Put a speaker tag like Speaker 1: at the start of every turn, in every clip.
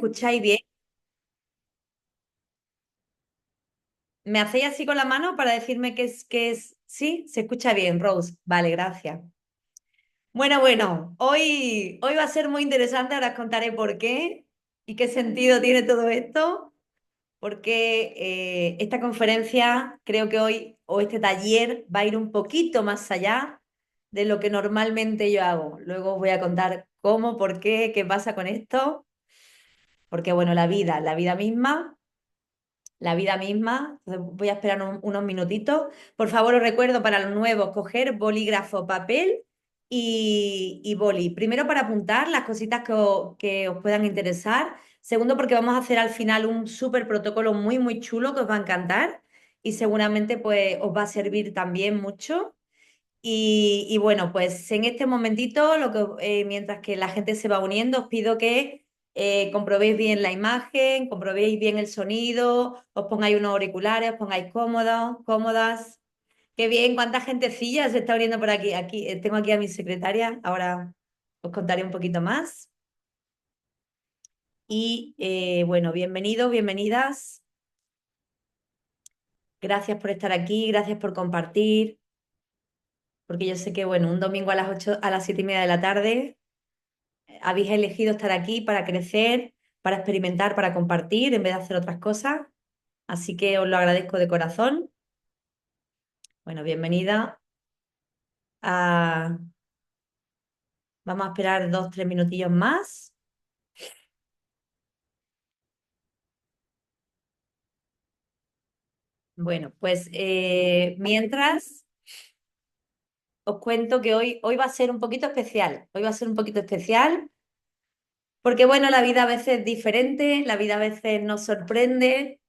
Speaker 1: escucháis bien? ¿Me hacéis así con la mano para decirme que es? Sí, se escucha bien, Rose. Vale, gracias. Bueno, hoy va a ser muy interesante, ahora os contaré por qué y qué sentido tiene todo esto, porque esta conferencia creo que hoy o este taller va a ir un poquito más allá de lo que normalmente yo hago. Luego os voy a contar cómo, por qué pasa con esto, porque bueno, la vida misma. Entonces voy a esperar unos minutitos. Por favor, os recuerdo para los nuevos, coger bolígrafo, papel y boli. Primero para apuntar las cositas que os puedan interesar. Segundo, porque vamos a hacer al final un súper protocolo muy, muy chulo que os va a encantar y seguramente pues os va a servir también mucho. Y bueno, pues en este momentito, mientras que la gente se va uniendo, os pido que comprobéis bien la imagen, comprobéis bien el sonido, os pongáis unos auriculares, os pongáis cómodos, cómodas. Qué bien, cuánta gentecilla se está uniendo por aquí. Tengo aquí a mi secretaria, ahora os contaré un poquito más. Y bueno, bienvenidos, bienvenidas. Gracias por estar aquí, gracias por compartir, porque yo sé que, bueno, un domingo a las 8, a las 7:30 de la tarde. Habéis elegido estar aquí para crecer, para experimentar, para compartir en vez de hacer otras cosas. Así que os lo agradezco de corazón. Bueno, bienvenida. a- Vamos a esperar 2, 3 minutillos más. Bueno, pues mientras os cuento que hoy va a ser un poquito especial. Hoy va a ser un poquito especial porque, bueno, la vida a veces es diferente, la vida a veces nos sorprende,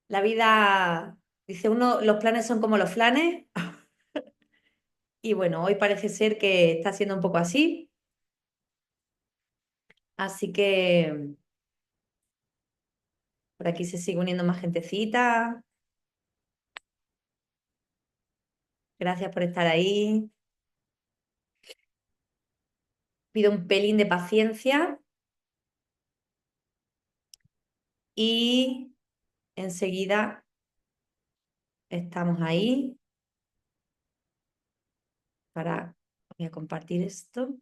Speaker 1: la vida, dice uno, los planes son como los flanes. Y bueno, hoy parece ser que está siendo un poco así. Así que por aquí se sigue uniendo más gentecita. Gracias por estar ahí. Pido un pelín de paciencia y enseguida estamos ahí para... Voy a compartir esto.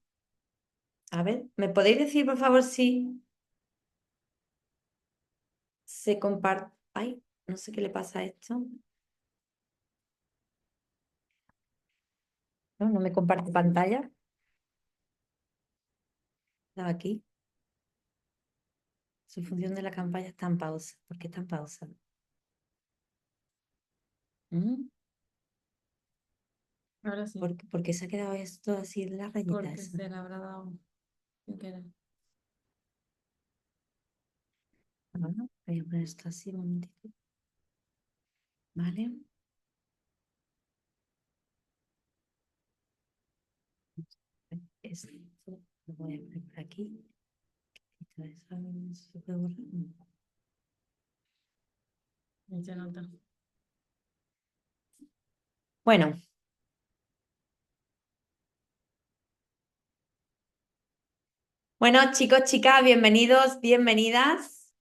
Speaker 1: A ver, ¿me podéis decir por favor si se comparte? Ay, no sé qué le pasa a esto. No, no me comparte pantalla. Estaba aquí. Su función de la campaña está en pausa. ¿Por qué está en pausa? ¿Mm?
Speaker 2: Ahora sí,
Speaker 1: ¿Por qué se ha quedado esto así de la rayita
Speaker 2: porque
Speaker 1: esa?
Speaker 2: se le habrá dado sin querer.
Speaker 1: Ah, voy a poner esto así un momentito. Vale. Esto lo voy a poner por aquí. Esto se puede borrar. No.
Speaker 2: Y se nota.
Speaker 1: Bueno, bueno, chicos, chicas, bienvenidos, bienvenidas.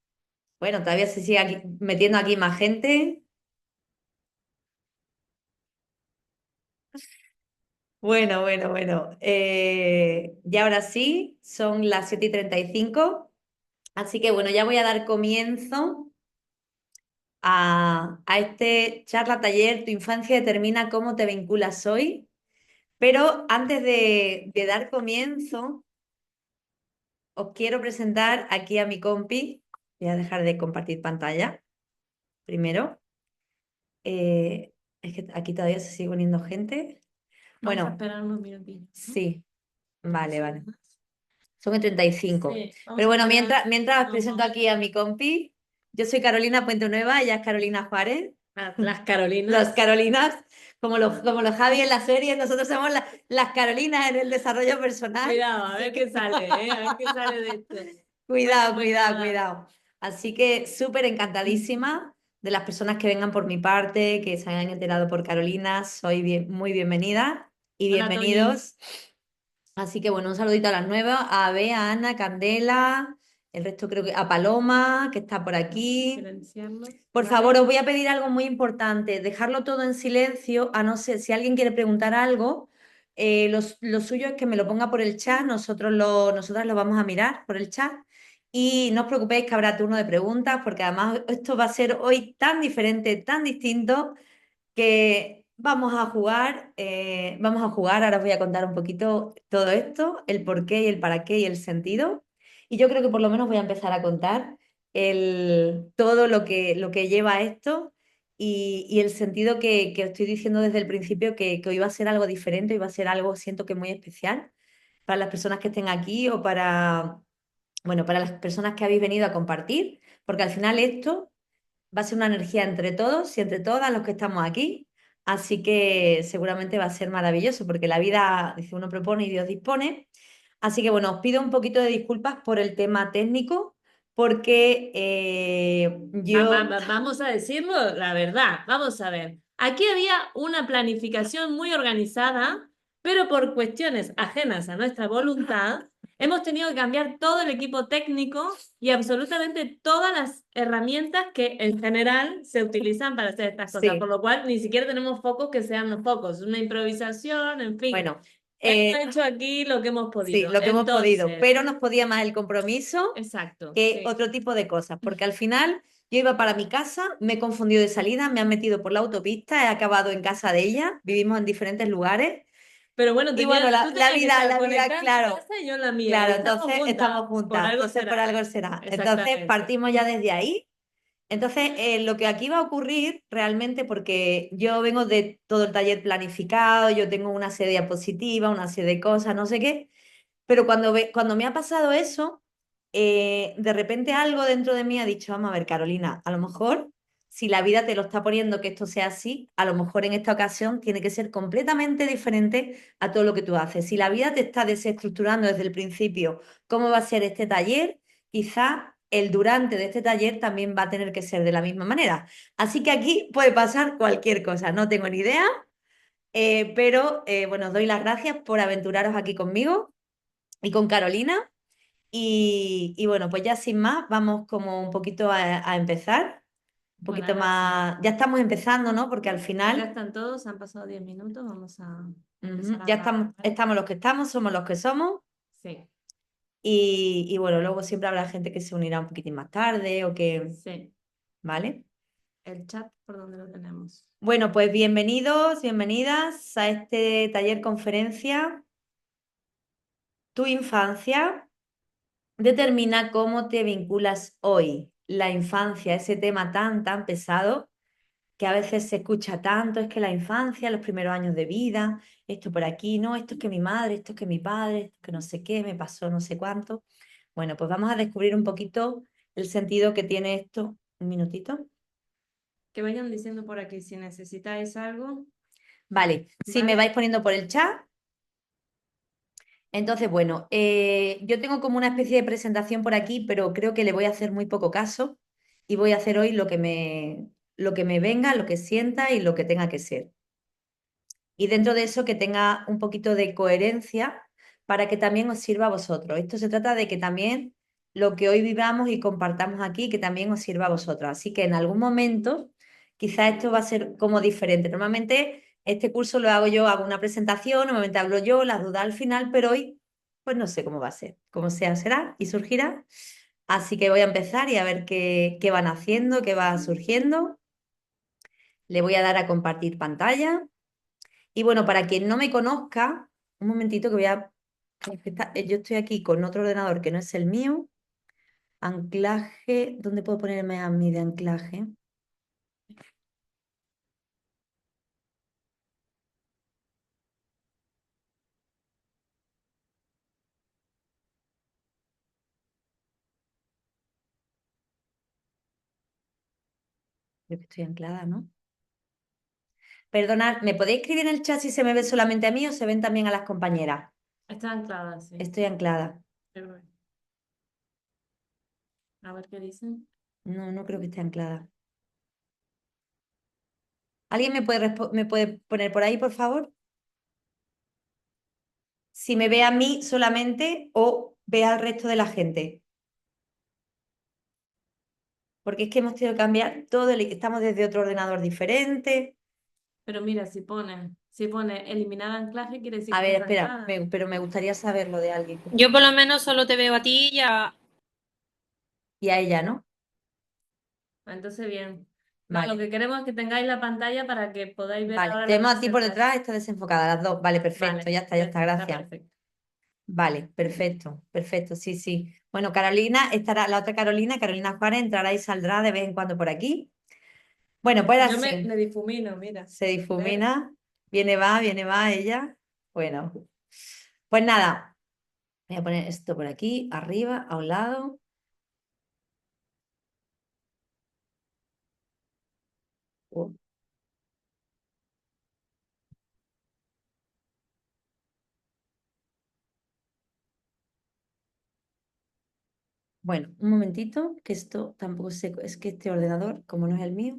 Speaker 1: Bueno, todavía se sigue metiendo aquí más gente. Bueno. Y ahora sí, son las 7:35. Así que bueno, ya voy a dar comienzo a este charla taller. Tu infancia determina cómo te vinculas hoy. Pero antes de dar comienzo, os quiero presentar aquí a mi compi. Voy a dejar de compartir pantalla primero. Eh, es que aquí todavía se sigue uniendo gente.
Speaker 2: Vamos a
Speaker 1: Bueno,
Speaker 2: esperar unos minutillos, ¿no?
Speaker 1: sí, vale. Son el 35.
Speaker 2: Sí, vamos
Speaker 1: Pero
Speaker 2: a
Speaker 1: bueno,
Speaker 2: esperar
Speaker 1: mientras os
Speaker 2: unos
Speaker 1: presento
Speaker 2: dos.
Speaker 1: aquí a mi compi. Yo soy Carolina Puente Nueva, ella es Carolina Juárez.
Speaker 2: Las
Speaker 1: Las
Speaker 2: Carolinas.
Speaker 1: Carolinas, como los Javi en la serie, nosotros somos las Carolinas en el desarrollo personal.
Speaker 2: Cuidado, a ver qué sale, ¿eh? A ver qué sale de esto. Bueno,
Speaker 1: Cuidado,
Speaker 2: pues
Speaker 1: cuidado,
Speaker 2: nada.
Speaker 1: cuidado. Así que súper encantadísima de las personas que vengan por mi parte, que se hayan enterado por Carolina. Soy muy bienvenida y
Speaker 2: Hola, Tony.
Speaker 1: bienvenidos. Así que bueno, un saludito a las nuevas, a Bea, a Ana, Candela, El resto creo que a Paloma, que está por aquí.
Speaker 2: Silenciarlo.
Speaker 1: Por
Speaker 2: Vale.
Speaker 1: favor, os voy a pedir algo muy importante, dejarlo todo en silencio, a no ser, si alguien quiere preguntar algo, lo suyo es que me lo ponga por el chat, nosotras lo vamos a mirar por el chat y no os preocupéis que habrá turno de preguntas, porque además esto va a ser hoy tan diferente, tan distinto, que vamos a jugar, ahora os voy a contar un poquito todo esto, el por qué y el para qué y el sentido. Y yo creo que por lo menos voy a empezar a contar todo lo que lleva a esto y el sentido que os estoy diciendo desde el principio, que hoy va a ser algo diferente, hoy va a ser algo, siento que muy especial para las personas que estén aquí o bueno, para las personas que habéis venido a compartir, porque al final esto va a ser una energía entre todos y entre todas los que estamos aquí. Así que seguramente va a ser maravilloso porque la vida, dice, uno propone y Dios dispone. Así que bueno, os pido un poquito de disculpas por el tema técnico porque
Speaker 2: Vamos a decirlo la verdad, vamos a ver. Aquí había una planificación muy organizada, pero por cuestiones ajenas a nuestra voluntad, hemos tenido que cambiar todo el equipo técnico y absolutamente todas las herramientas que en general se utilizan para hacer estas cosas, por
Speaker 1: sí,
Speaker 2: lo cual ni siquiera tenemos focos que sean los focos, una improvisación, en fin.
Speaker 1: bueno,
Speaker 2: Hemos hecho aquí lo que hemos
Speaker 1: sí,
Speaker 2: podido.
Speaker 1: lo que hemos podido,
Speaker 2: Entonces,
Speaker 1: pero nos podía más el compromiso
Speaker 2: exacto,
Speaker 1: que
Speaker 2: sí.
Speaker 1: otro tipo de cosas, porque al final yo iba para mi casa, me he confundido de salida, me han metido por la autopista, he acabado en casa de ella, vivimos en diferentes lugares.
Speaker 2: Pero bueno,
Speaker 1: Y bueno,
Speaker 2: tú tenías que estar
Speaker 1: la vida,
Speaker 2: conectada en tu
Speaker 1: claro,
Speaker 2: casa y yo en la mía, y
Speaker 1: claro,
Speaker 2: estamos
Speaker 1: entonces
Speaker 2: juntas,
Speaker 1: estamos
Speaker 2: por
Speaker 1: juntas,
Speaker 2: algo
Speaker 1: entonces por
Speaker 2: será.
Speaker 1: algo será. Entonces
Speaker 2: Exactamente.
Speaker 1: partimos ya desde ahí. Entonces, lo que aquí va a ocurrir realmente, porque yo vengo de todo el taller planificado, yo tengo una serie de diapositivas, una serie de cosas, no sé qué, pero cuando me ha pasado eso, de repente algo dentro de mí ha dicho, vamos a ver, Carolina, a lo mejor si la vida te lo está poniendo que esto sea así, a lo mejor en esta ocasión tiene que ser completamente diferente a todo lo que tú haces. Si la vida te está desestructurando desde el principio cómo va a ser este taller, quizá el durante de este taller también va a tener que ser de la misma manera. Así que aquí puede pasar cualquier cosa, no tengo ni idea, pero bueno, os doy las gracias por aventuraros aquí conmigo y con Carolina. Y bueno, pues ya sin más, vamos como un poquito a empezar, un
Speaker 2: Bueno,
Speaker 1: poquito
Speaker 2: ahora sí.
Speaker 1: más, ya estamos empezando, ¿no? Porque al
Speaker 2: Acá
Speaker 1: final
Speaker 2: están todos, han pasado 10 minutos, vamos a empezar a
Speaker 1: ya
Speaker 2: grabar, ¿vale?
Speaker 1: estamos los que estamos, somos los que somos.
Speaker 2: Sí,
Speaker 1: Y bueno, luego siempre habrá gente que se unirá un poquitín más tarde o que,
Speaker 2: sí.
Speaker 1: ¿vale?
Speaker 2: El chat, ¿por dónde lo tenemos?
Speaker 1: Bueno, pues bienvenidos, bienvenidas a este taller conferencia. Tu infancia determina cómo te vinculas hoy. La infancia, ese tema tan pesado que a veces se escucha tanto, es que la infancia, los primeros años de vida, esto por aquí, no, esto es que mi madre, esto es que mi padre, esto es que no sé qué, me pasó no sé cuánto. Bueno, pues vamos a descubrir un poquito el sentido que tiene esto. Un minutito.
Speaker 2: Que vayan diciendo por aquí si necesitáis algo,
Speaker 1: Vale, si me
Speaker 2: ¿vale?
Speaker 1: vais poniendo por el chat. Entonces, bueno, yo tengo como una especie de presentación por aquí, pero creo que le voy a hacer muy poco caso y voy a hacer hoy lo que me venga, lo que sienta y lo que tenga que ser. Y dentro de eso que tenga un poquito de coherencia para que también os sirva a vosotros. Esto se trata de que también lo que hoy vivamos y compartamos aquí, que también os sirva a vosotros. Así que en algún momento quizá esto va a ser como diferente. Normalmente este curso lo hago yo, hago una presentación, normalmente hablo yo, las dudas al final, pero hoy pues no sé cómo va a ser. Como sea, será y surgirá. Así que voy a empezar y a ver qué van haciendo, qué va surgiendo. Le voy a dar a compartir pantalla. Y bueno, para quien no me conozca, un momentito que voy a... Yo estoy aquí con otro ordenador que no es el mío. Anclaje, ¿dónde puedo ponerme a mí de anclaje? Creo que estoy anclada, ¿no? Perdonad, ¿me podéis escribir en el chat si se me ve solamente a mí o se ven también a las compañeras?
Speaker 2: Está anclada, sí.
Speaker 1: Estoy anclada.
Speaker 2: Pero bueno, a ver qué dicen.
Speaker 1: No, no creo que esté anclada. ¿Alguien me puede poner por ahí, por favor? Si me ve a mí solamente o ve al resto de la gente. porque es que hemos tenido que cambiar todo, estamos desde otro ordenador diferente.
Speaker 2: Pero mira, si pone eliminar anclaje, quiere decir
Speaker 1: A
Speaker 2: que
Speaker 1: ver,
Speaker 2: estás
Speaker 1: espera,
Speaker 2: anclada.
Speaker 1: pero me gustaría saberlo de alguien.
Speaker 3: Yo por lo menos solo te veo a ti y a...
Speaker 1: Y a ella, ¿no?
Speaker 2: Entonces, bien. No, lo
Speaker 1: Vale,
Speaker 2: que queremos es que tengáis la pantalla para que podáis ver
Speaker 1: vale.
Speaker 2: ahora lo que
Speaker 1: Tenemos a
Speaker 2: va a
Speaker 1: ti
Speaker 2: ser
Speaker 1: por
Speaker 2: clase.
Speaker 1: detrás, está desenfocada, las dos. Vale, perfecto,
Speaker 2: Vale,
Speaker 1: ya está,
Speaker 2: está
Speaker 1: gracias.
Speaker 2: perfecto.
Speaker 1: Vale, perfecto, perfecto, sí, sí. Bueno, Carolina estará, la otra Carolina, Carolina Juárez, entrará y saldrá de vez en cuando por aquí. Bueno, pues
Speaker 2: Yo me,
Speaker 1: así,
Speaker 2: me difumino, mira.
Speaker 1: se
Speaker 2: ¿Ves?
Speaker 1: difumina, viene, va ella. Bueno, pues nada, voy a poner esto por aquí, arriba, a un lado. Oh, bueno, un momentito, que esto tampoco sé, es que este ordenador, como no es el mío.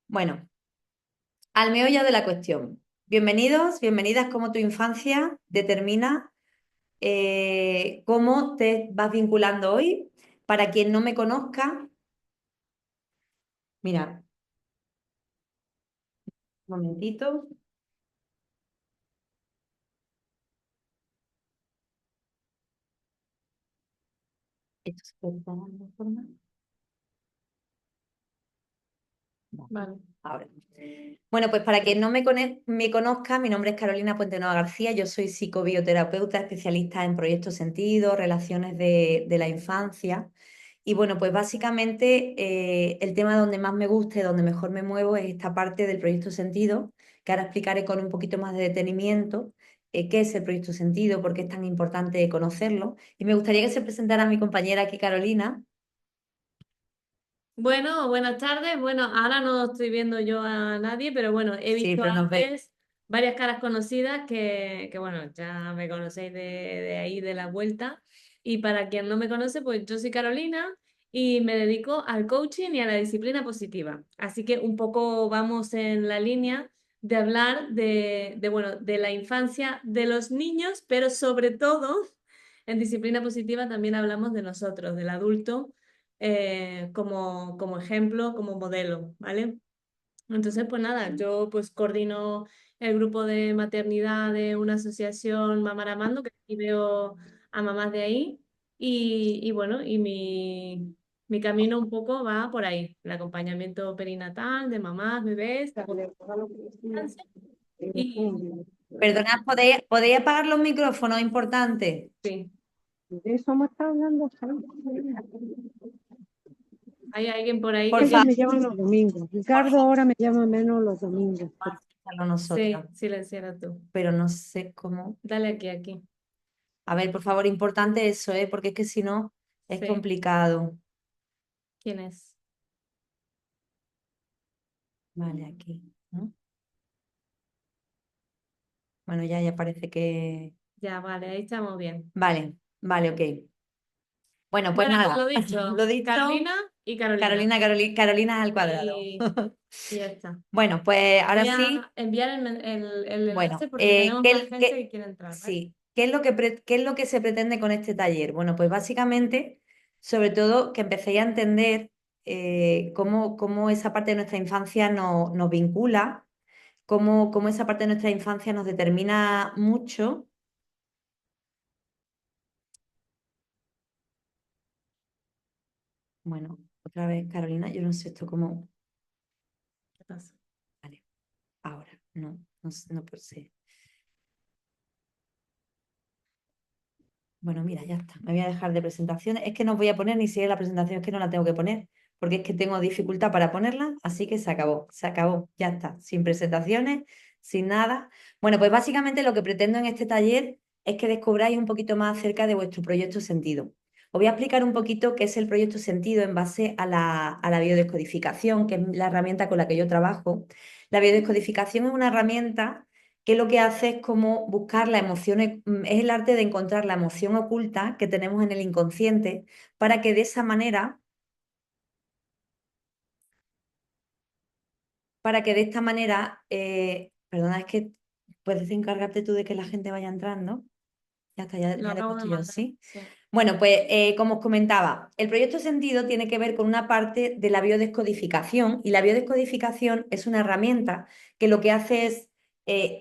Speaker 1: Bueno, al meollo de la cuestión. Bienvenidos, bienvenidas, cómo tu infancia determina cómo te vas vinculando hoy. Para quien no me conozca, mira, un momentito. ¿Esto se puede poner de alguna forma? No.
Speaker 2: Vale.
Speaker 1: Ahora. Bueno, pues para quien no me conozca, mi nombre es Carolina Puente Nueva García, yo soy psicobioterapeuta, especialista en proyectos sentido, relaciones de la infancia. Y bueno, pues básicamente el tema donde más me gusta y donde mejor me muevo es esta parte del proyecto sentido, que ahora explicaré con un poquito más de detenimiento qué es el proyecto sentido, por qué es tan importante conocerlo. Y me gustaría que se presentara mi compañera aquí, Carolina.
Speaker 2: Bueno, buenas tardes. Bueno, ahora no estoy viendo yo a nadie, pero bueno, he
Speaker 1: Sí,
Speaker 2: visto
Speaker 1: pero nos ve.
Speaker 2: antes varias caras conocidas que bueno, ya me conocéis de ahí, de la vuelta. Y para quien no me conoce, pues yo soy Carolina y me dedico al coaching y a la disciplina positiva. Así que un poco vamos en la línea de hablar bueno, de la infancia de los niños, pero sobre todo en disciplina positiva también hablamos de nosotros, del adulto como ejemplo, como modelo, ¿vale? Entonces, pues nada, yo pues coordino el grupo de maternidad de una asociación Mamar Amando, que aquí veo a mamás de ahí, y bueno, y mi camino un poco va por ahí, el acompañamiento perinatal de mamás, bebés, y
Speaker 1: Perdonad, ¿podéis apagar los micrófonos? Importante.
Speaker 2: sí,
Speaker 4: De eso me está hablando.
Speaker 2: hay alguien por ahí
Speaker 1: Por
Speaker 2: que
Speaker 4: Ellos
Speaker 1: favor,
Speaker 4: me llaman los domingos. Ricardo ahora me llama menos los domingos.
Speaker 1: vamos a hacerlo
Speaker 2: sí,
Speaker 1: nosotras,
Speaker 2: silenciara tú.
Speaker 1: pero no sé cómo.
Speaker 2: Dale aquí.
Speaker 1: A ver, por favor, importante eso, ¿eh? Porque es que si no es
Speaker 2: Sí,
Speaker 1: complicado.
Speaker 2: ¿quién es?
Speaker 1: Vale, aquí, ¿no? Bueno, ya parece que...
Speaker 2: Ya, vale, ahí estamos bien.
Speaker 1: Vale, vale, ok. Bueno, pues
Speaker 2: Bueno, pues
Speaker 1: nada,
Speaker 2: lo
Speaker 1: lo
Speaker 2: dicho,
Speaker 1: dicho,
Speaker 2: Carolina y Carolina.
Speaker 1: Carolina al cuadrado.
Speaker 2: Y, y ya está.
Speaker 1: Bueno, pues ahora
Speaker 2: Voy
Speaker 1: sí,
Speaker 2: a enviar el
Speaker 1: bueno,
Speaker 2: enlace porque tenemos más gente que quiere entrar, ¿vale?
Speaker 1: sí, ¿qué es lo que, qué es lo que se pretende con este taller? Bueno, pues básicamente, sobre todo, que empecéis a entender cómo esa parte de nuestra infancia nos vincula, cómo esa parte de nuestra infancia nos determina mucho. Bueno, otra vez, Carolina, yo no sé esto cómo...
Speaker 2: ¿Qué pasa?
Speaker 1: Vale, ahora, no sé. Bueno, mira, ya está. Me voy a dejar de presentaciones. Es que no os voy a poner ni siquiera la presentación, es que no la tengo que poner, porque es que tengo dificultad para ponerla, así que se acabó, ya está. Sin presentaciones, sin nada. Bueno, pues básicamente lo que pretendo en este taller es que descubráis un poquito más acerca de vuestro proyecto sentido. Os voy a explicar un poquito qué es el proyecto sentido en base a la biodescodificación, que es la herramienta con la que yo trabajo. La biodescodificación es una herramienta que lo que hace es como buscar la emoción, es el arte de encontrar la emoción oculta que tenemos en el inconsciente para que de esa manera, perdona, es que puedes encargarte tú de que la gente vaya entrando. Ya está, ya
Speaker 2: Lo
Speaker 1: le he
Speaker 2: acabo de
Speaker 1: puesto yo,
Speaker 2: mandar.
Speaker 1: ¿sí?
Speaker 2: Sí.
Speaker 1: Bueno, pues como os comentaba, el proyecto Sentido tiene que ver con una parte de la biodescodificación y la biodescodificación es una herramienta que lo que hace es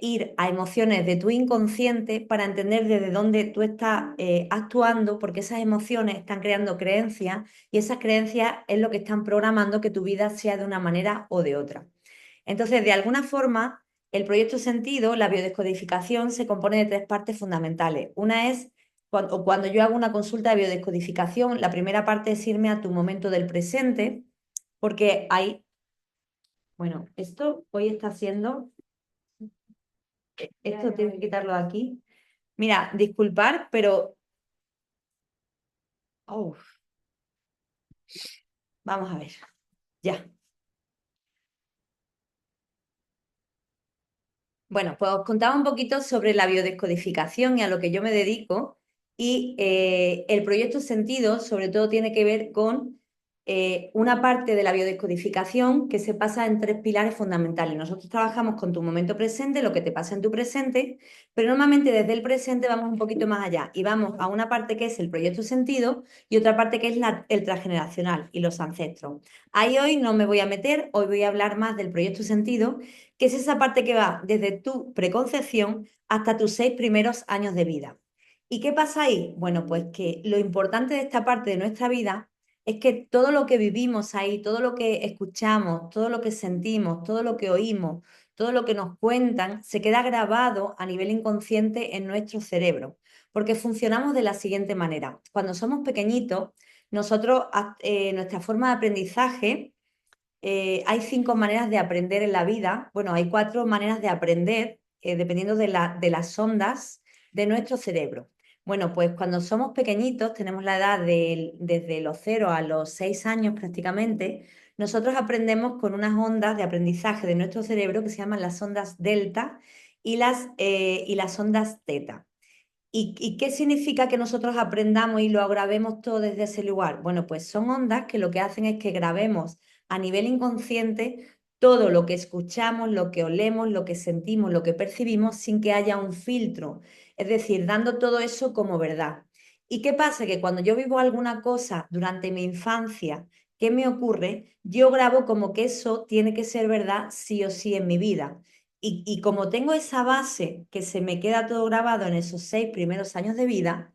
Speaker 1: ir a emociones de tu inconsciente para entender desde dónde tú estás actuando, porque esas emociones están creando creencias y esas creencias es lo que están programando que tu vida sea de una manera o de otra. Entonces, de alguna forma, el proyecto Sentido, la biodescodificación, se compone de tres partes fundamentales. Una es cuando yo hago una consulta de biodescodificación, la primera parte es irme a tu momento del presente, porque hay, bueno, esto hoy está siendo, esto tengo que quitarlo de aquí. Mira, disculpar, pero uf, vamos a ver, ya. Bueno, pues os contaba un poquito sobre la biodescodificación y a lo que yo me dedico. Y el proyecto Sentido, sobre todo, tiene que ver con una parte de la biodescodificación que se pasa en tres pilares fundamentales. Nosotros trabajamos con tu momento presente, lo que te pasa en tu presente, pero normalmente desde el presente vamos un poquito más allá y vamos a una parte que es el proyecto Sentido y otra parte que es el transgeneracional y los ancestros. Ahí hoy no me voy a meter, hoy voy a hablar más del proyecto Sentido, que es esa parte que va desde tu preconcepción hasta tus 6 primeros años de vida. ¿Y qué pasa ahí? Bueno, pues que lo importante de esta parte de nuestra vida es que todo lo que vivimos ahí, todo lo que escuchamos, todo lo que sentimos, todo lo que oímos, todo lo que nos cuentan, se queda grabado a nivel inconsciente en nuestro cerebro, porque funcionamos de la siguiente manera. Cuando somos pequeñitos, nosotros, nuestra forma de aprendizaje, hay 5 maneras de aprender en la vida. Bueno, hay 4 maneras de aprender, dependiendo de las ondas de nuestro cerebro. Bueno, pues cuando somos pequeñitos, tenemos la edad desde los 0 a los 6 años prácticamente, nosotros aprendemos con unas ondas de aprendizaje de nuestro cerebro que se llaman las ondas delta y las ondas teta. ¿Y qué significa que nosotros aprendamos y lo grabemos todo desde ese lugar? Bueno, pues son ondas que lo que hacen es que grabemos a nivel inconsciente todo lo que escuchamos, lo que olemos, lo que sentimos, lo que percibimos sin que haya un filtro. Es decir, dando todo eso como verdad. ¿Y qué pasa? Que cuando yo vivo alguna cosa durante mi infancia, ¿qué me ocurre? Yo grabo como que eso tiene que ser verdad sí o sí en mi vida. Y como tengo esa base que se me queda todo grabado en esos 6 primeros años de vida,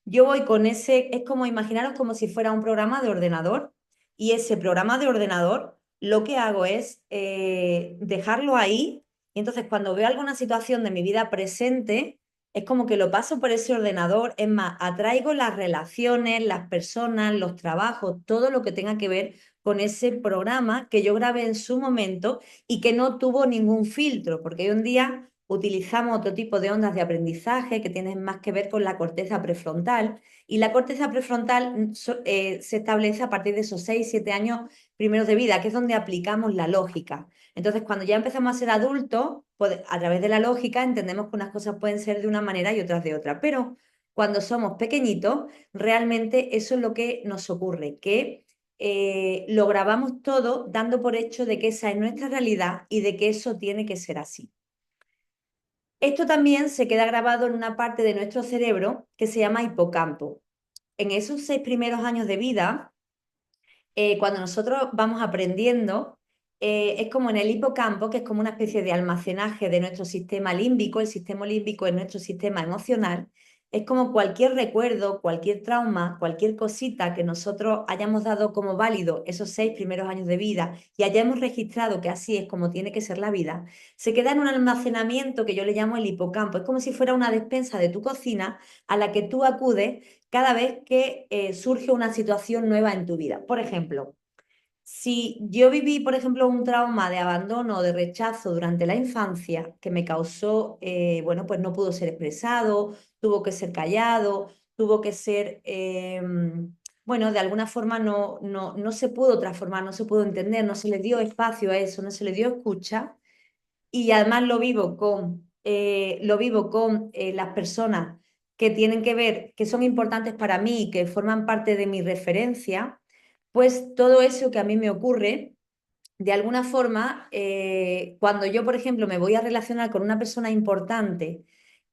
Speaker 1: yo voy con ese, es como imaginaros como si fuera un programa de ordenador y ese programa de ordenador lo que hago es dejarlo ahí y entonces cuando veo alguna situación de mi vida presente, es como que lo paso por ese ordenador, es más, atraigo las relaciones, las personas, los trabajos, todo lo que tenga que ver con ese programa que yo grabé en su momento y que no tuvo ningún filtro, porque hoy en día utilizamos otro tipo de ondas de aprendizaje que tienen más que ver con la corteza prefrontal y la corteza prefrontal se establece a partir de esos 6, 7 años primeros de vida, que es donde aplicamos la lógica. Entonces, cuando ya empezamos a ser adultos, pues, a través de la lógica entendemos que unas cosas pueden ser de una manera y otras de otra, pero cuando somos pequeñitos, realmente eso es lo que nos ocurre, que lo grabamos todo dando por hecho de que esa es nuestra realidad y de que eso tiene que ser así. Esto también se queda grabado en una parte de nuestro cerebro que se llama hipocampo. En esos 6 primeros años de vida, cuando nosotros vamos aprendiendo, es como en el hipocampo, que es como una especie de almacenaje de nuestro sistema límbico. El sistema límbico es nuestro sistema emocional. Es como cualquier recuerdo, cualquier trauma, cualquier cosita que nosotros hayamos dado como válido esos 6 primeros años de vida y hayamos registrado que así es como tiene que ser la vida, se queda en un almacenamiento que yo le llamo el hipocampo. Es como si fuera una despensa de tu cocina a la que tú acudes cada vez que surge una situación nueva en tu vida. Por ejemplo, si yo viví, por ejemplo, un trauma de abandono o de rechazo durante la infancia que me causó, bueno, pues no pudo ser expresado, tuvo que ser callado, tuvo que ser, bueno, de alguna forma no se pudo transformar, no se pudo entender, no se le dio espacio a eso, no se le dio escucha y además lo vivo con las personas que tienen que ver, que son importantes para mí y que forman parte de mi referencia, pues todo eso que a mí me ocurre, de alguna forma, cuando yo, por ejemplo, me voy a relacionar con una persona importante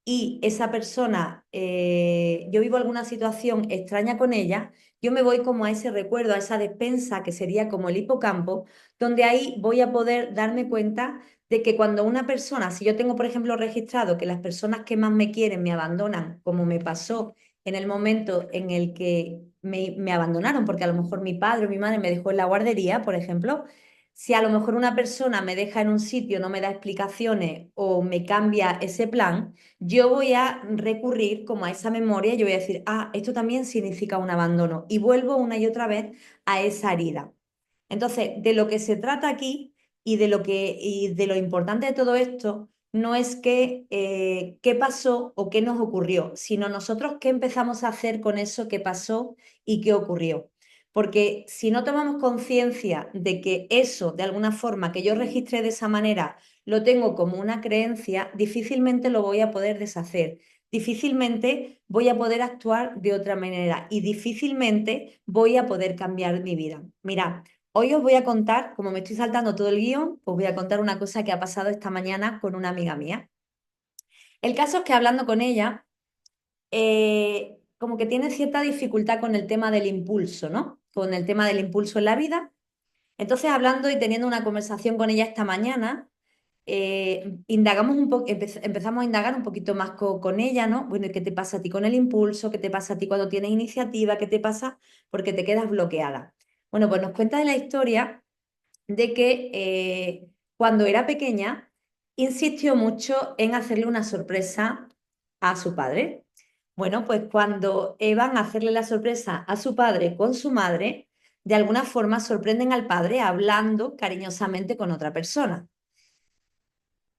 Speaker 1: y esa persona, yo vivo alguna situación extraña con ella, yo me voy como a ese recuerdo, a esa despensa que sería como el hipocampo, donde ahí voy a poder darme cuenta de que cuando una persona, si yo tengo por ejemplo registrado que las personas que más me quieren me abandonan, como me pasó en el momento en el que me abandonaron, porque a lo mejor mi padre o mi madre me dejó en la guardería, por ejemplo, si a lo mejor una persona me deja en un sitio, no me da explicaciones o me cambia ese plan, yo voy a recurrir como a esa memoria, yo voy a decir, ah, esto también significa un abandono y vuelvo una y otra vez a esa herida. Entonces, de lo que se trata aquí y de lo importante de todo esto no es que qué pasó o qué nos ocurrió, sino nosotros qué empezamos a hacer con eso que pasó y qué ocurrió. Porque si no tomamos conciencia de que eso, de alguna forma, que yo registré de esa manera, lo tengo como una creencia, difícilmente lo voy a poder deshacer. Difícilmente voy a poder actuar de otra manera y difícilmente voy a poder cambiar mi vida. Mira, hoy os voy a contar, como me estoy saltando todo el guión, os voy a contar una cosa que ha pasado esta mañana con una amiga mía. El caso es que hablando con ella, como que tiene cierta dificultad con el tema del impulso, ¿no? Con el tema del impulso en la vida. Entonces, hablando y teniendo una conversación con ella esta mañana, indagamos un poco, empezamos a indagar un poquito más con ella, ¿no? Bueno, ¿qué te pasa a ti con el impulso? ¿Qué te pasa a ti cuando tienes iniciativa? ¿Qué te pasa porque te quedas bloqueada? Bueno, pues nos cuenta de la historia de que cuando era pequeña insistió mucho en hacerle una sorpresa a su padre. Bueno, pues cuando van a hacerle la sorpresa a su padre con su madre, de alguna forma sorprenden al padre hablando cariñosamente con otra persona.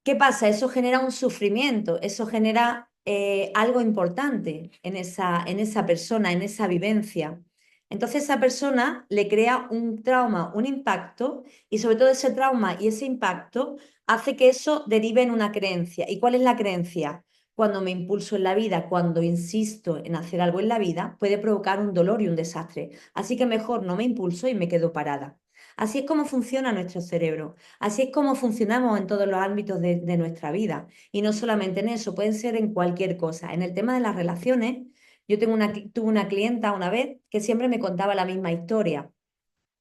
Speaker 1: ¿Qué pasa? Eso genera un sufrimiento, eso genera algo importante en esa persona, en esa vivencia. Entonces esa persona le crea un trauma, un impacto, y sobre todo ese trauma y ese impacto hace que eso derive en una creencia. ¿Y cuál es la creencia? Cuando me impulso en la vida, cuando insisto en hacer algo en la vida, puede provocar un dolor y un desastre. Así que mejor no me impulso y me quedo parada. Así es como funciona nuestro cerebro. Así es como funcionamos en todos los ámbitos de nuestra vida. Y no solamente en eso, pueden ser en cualquier cosa. En el tema de las relaciones, yo tuve una clienta una vez que siempre me contaba la misma historia.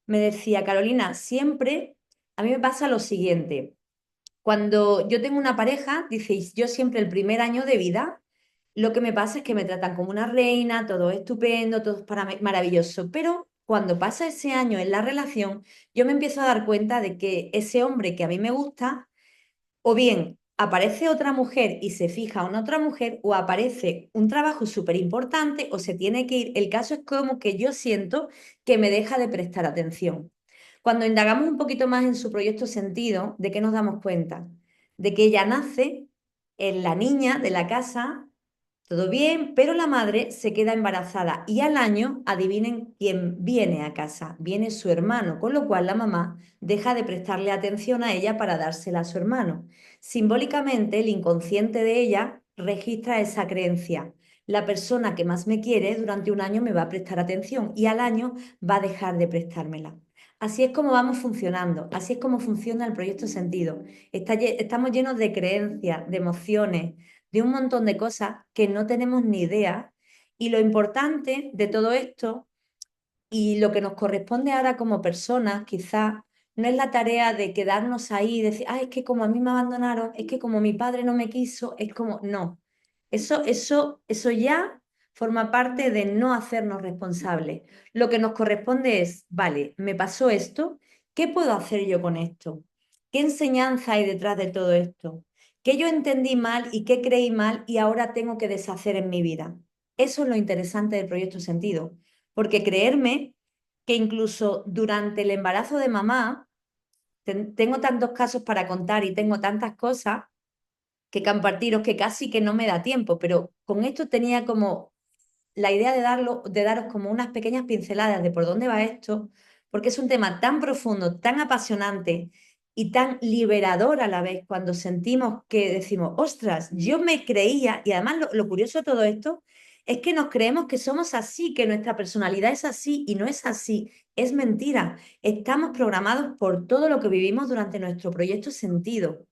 Speaker 1: Me decía, Carolina, siempre a mí me pasa lo siguiente. Cuando yo tengo una pareja, dice, yo siempre el primer año de vida, lo que me pasa es que me tratan como una reina, todo es estupendo, todo es maravilloso, pero cuando pasa ese año en la relación, yo me empiezo a dar cuenta de que ese hombre que a mí me gusta, o bien aparece otra mujer y se fija en otra mujer, o aparece un trabajo súper importante, o se tiene que ir. El caso es como que yo siento que me deja de prestar atención. Cuando indagamos un poquito más en su proyecto sentido, ¿de qué nos damos cuenta? De que ella nace en la niña de la casa, todo bien, pero la madre se queda embarazada y al año, adivinen quién viene a casa, viene su hermano, con lo cual la mamá deja de prestarle atención a ella para dársela a su hermano. Simbólicamente, el inconsciente de ella registra esa creencia. La persona que más me quiere durante un año me va a prestar atención y al año va a dejar de prestármela. Así es como vamos funcionando, así es como funciona el proyecto sentido. Estamos llenos de creencias, de emociones, de un montón de cosas que no tenemos ni idea. Y lo importante de todo esto y lo que nos corresponde ahora como personas, quizás, no es la tarea de quedarnos ahí y decir, es que como a mí me abandonaron, es que como mi padre no me quiso, es como, no. Eso ya forma parte de no hacernos responsables. Lo que nos corresponde es, vale, me pasó esto, ¿qué puedo hacer yo con esto? ¿Qué enseñanza hay detrás de todo esto? ¿Qué yo entendí mal y qué creí mal y ahora tengo que deshacer en mi vida? Eso es lo interesante del proyecto Sentido, porque creerme que incluso durante el embarazo de mamá, tengo tantos casos para contar y tengo tantas cosas que compartiros que casi que no me da tiempo, pero con esto tenía como la idea de daros como unas pequeñas pinceladas de por dónde va esto, porque es un tema tan profundo, tan apasionante y tan liberador a la vez cuando sentimos que decimos, ostras, yo me creía, y además lo curioso de todo esto es que nos creemos que somos así, que nuestra personalidad es así y no es así, es mentira. Estamos programados por todo lo que vivimos durante nuestro proyecto sentido.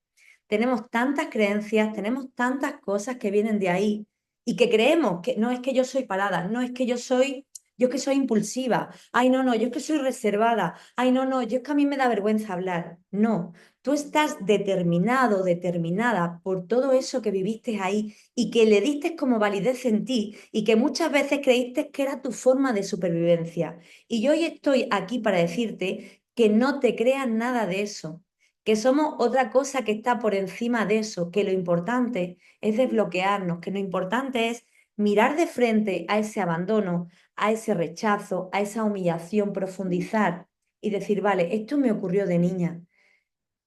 Speaker 1: tenemos tantas creencias, tenemos tantas cosas que vienen de ahí y que creemos que no es que yo soy parada, no es que yo es que soy impulsiva, ay no, no, yo es que soy reservada, ay no, no, yo es que a mí me da vergüenza hablar. No, tú estás determinado, determinada por todo eso que viviste ahí y que le diste como validez en ti y que muchas veces creíste que era tu forma de supervivencia. Y yo hoy estoy aquí para decirte que no te creas nada de eso, que somos otra cosa que está por encima de eso, que lo importante es desbloquearnos, que lo importante es mirar de frente a ese abandono, a ese rechazo, a esa humillación, profundizar y decir, vale, esto me ocurrió de niña,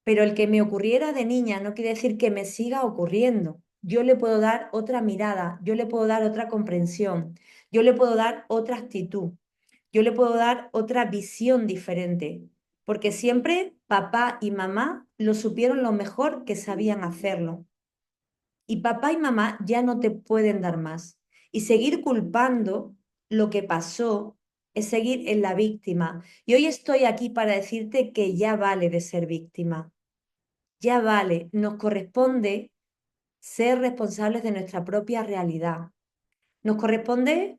Speaker 1: pero el que me ocurriera de niña no quiere decir que me siga ocurriendo. Yo le puedo dar otra mirada, yo le puedo dar otra comprensión, yo le puedo dar otra actitud, yo le puedo dar otra visión diferente, porque siempre papá y mamá lo supieron lo mejor que sabían hacerlo. Y papá y mamá ya no te pueden dar más. Y seguir culpando lo que pasó es seguir en la víctima. Y hoy estoy aquí para decirte que ya vale de ser víctima. Ya vale, nos corresponde ser responsables de nuestra propia realidad. Nos corresponde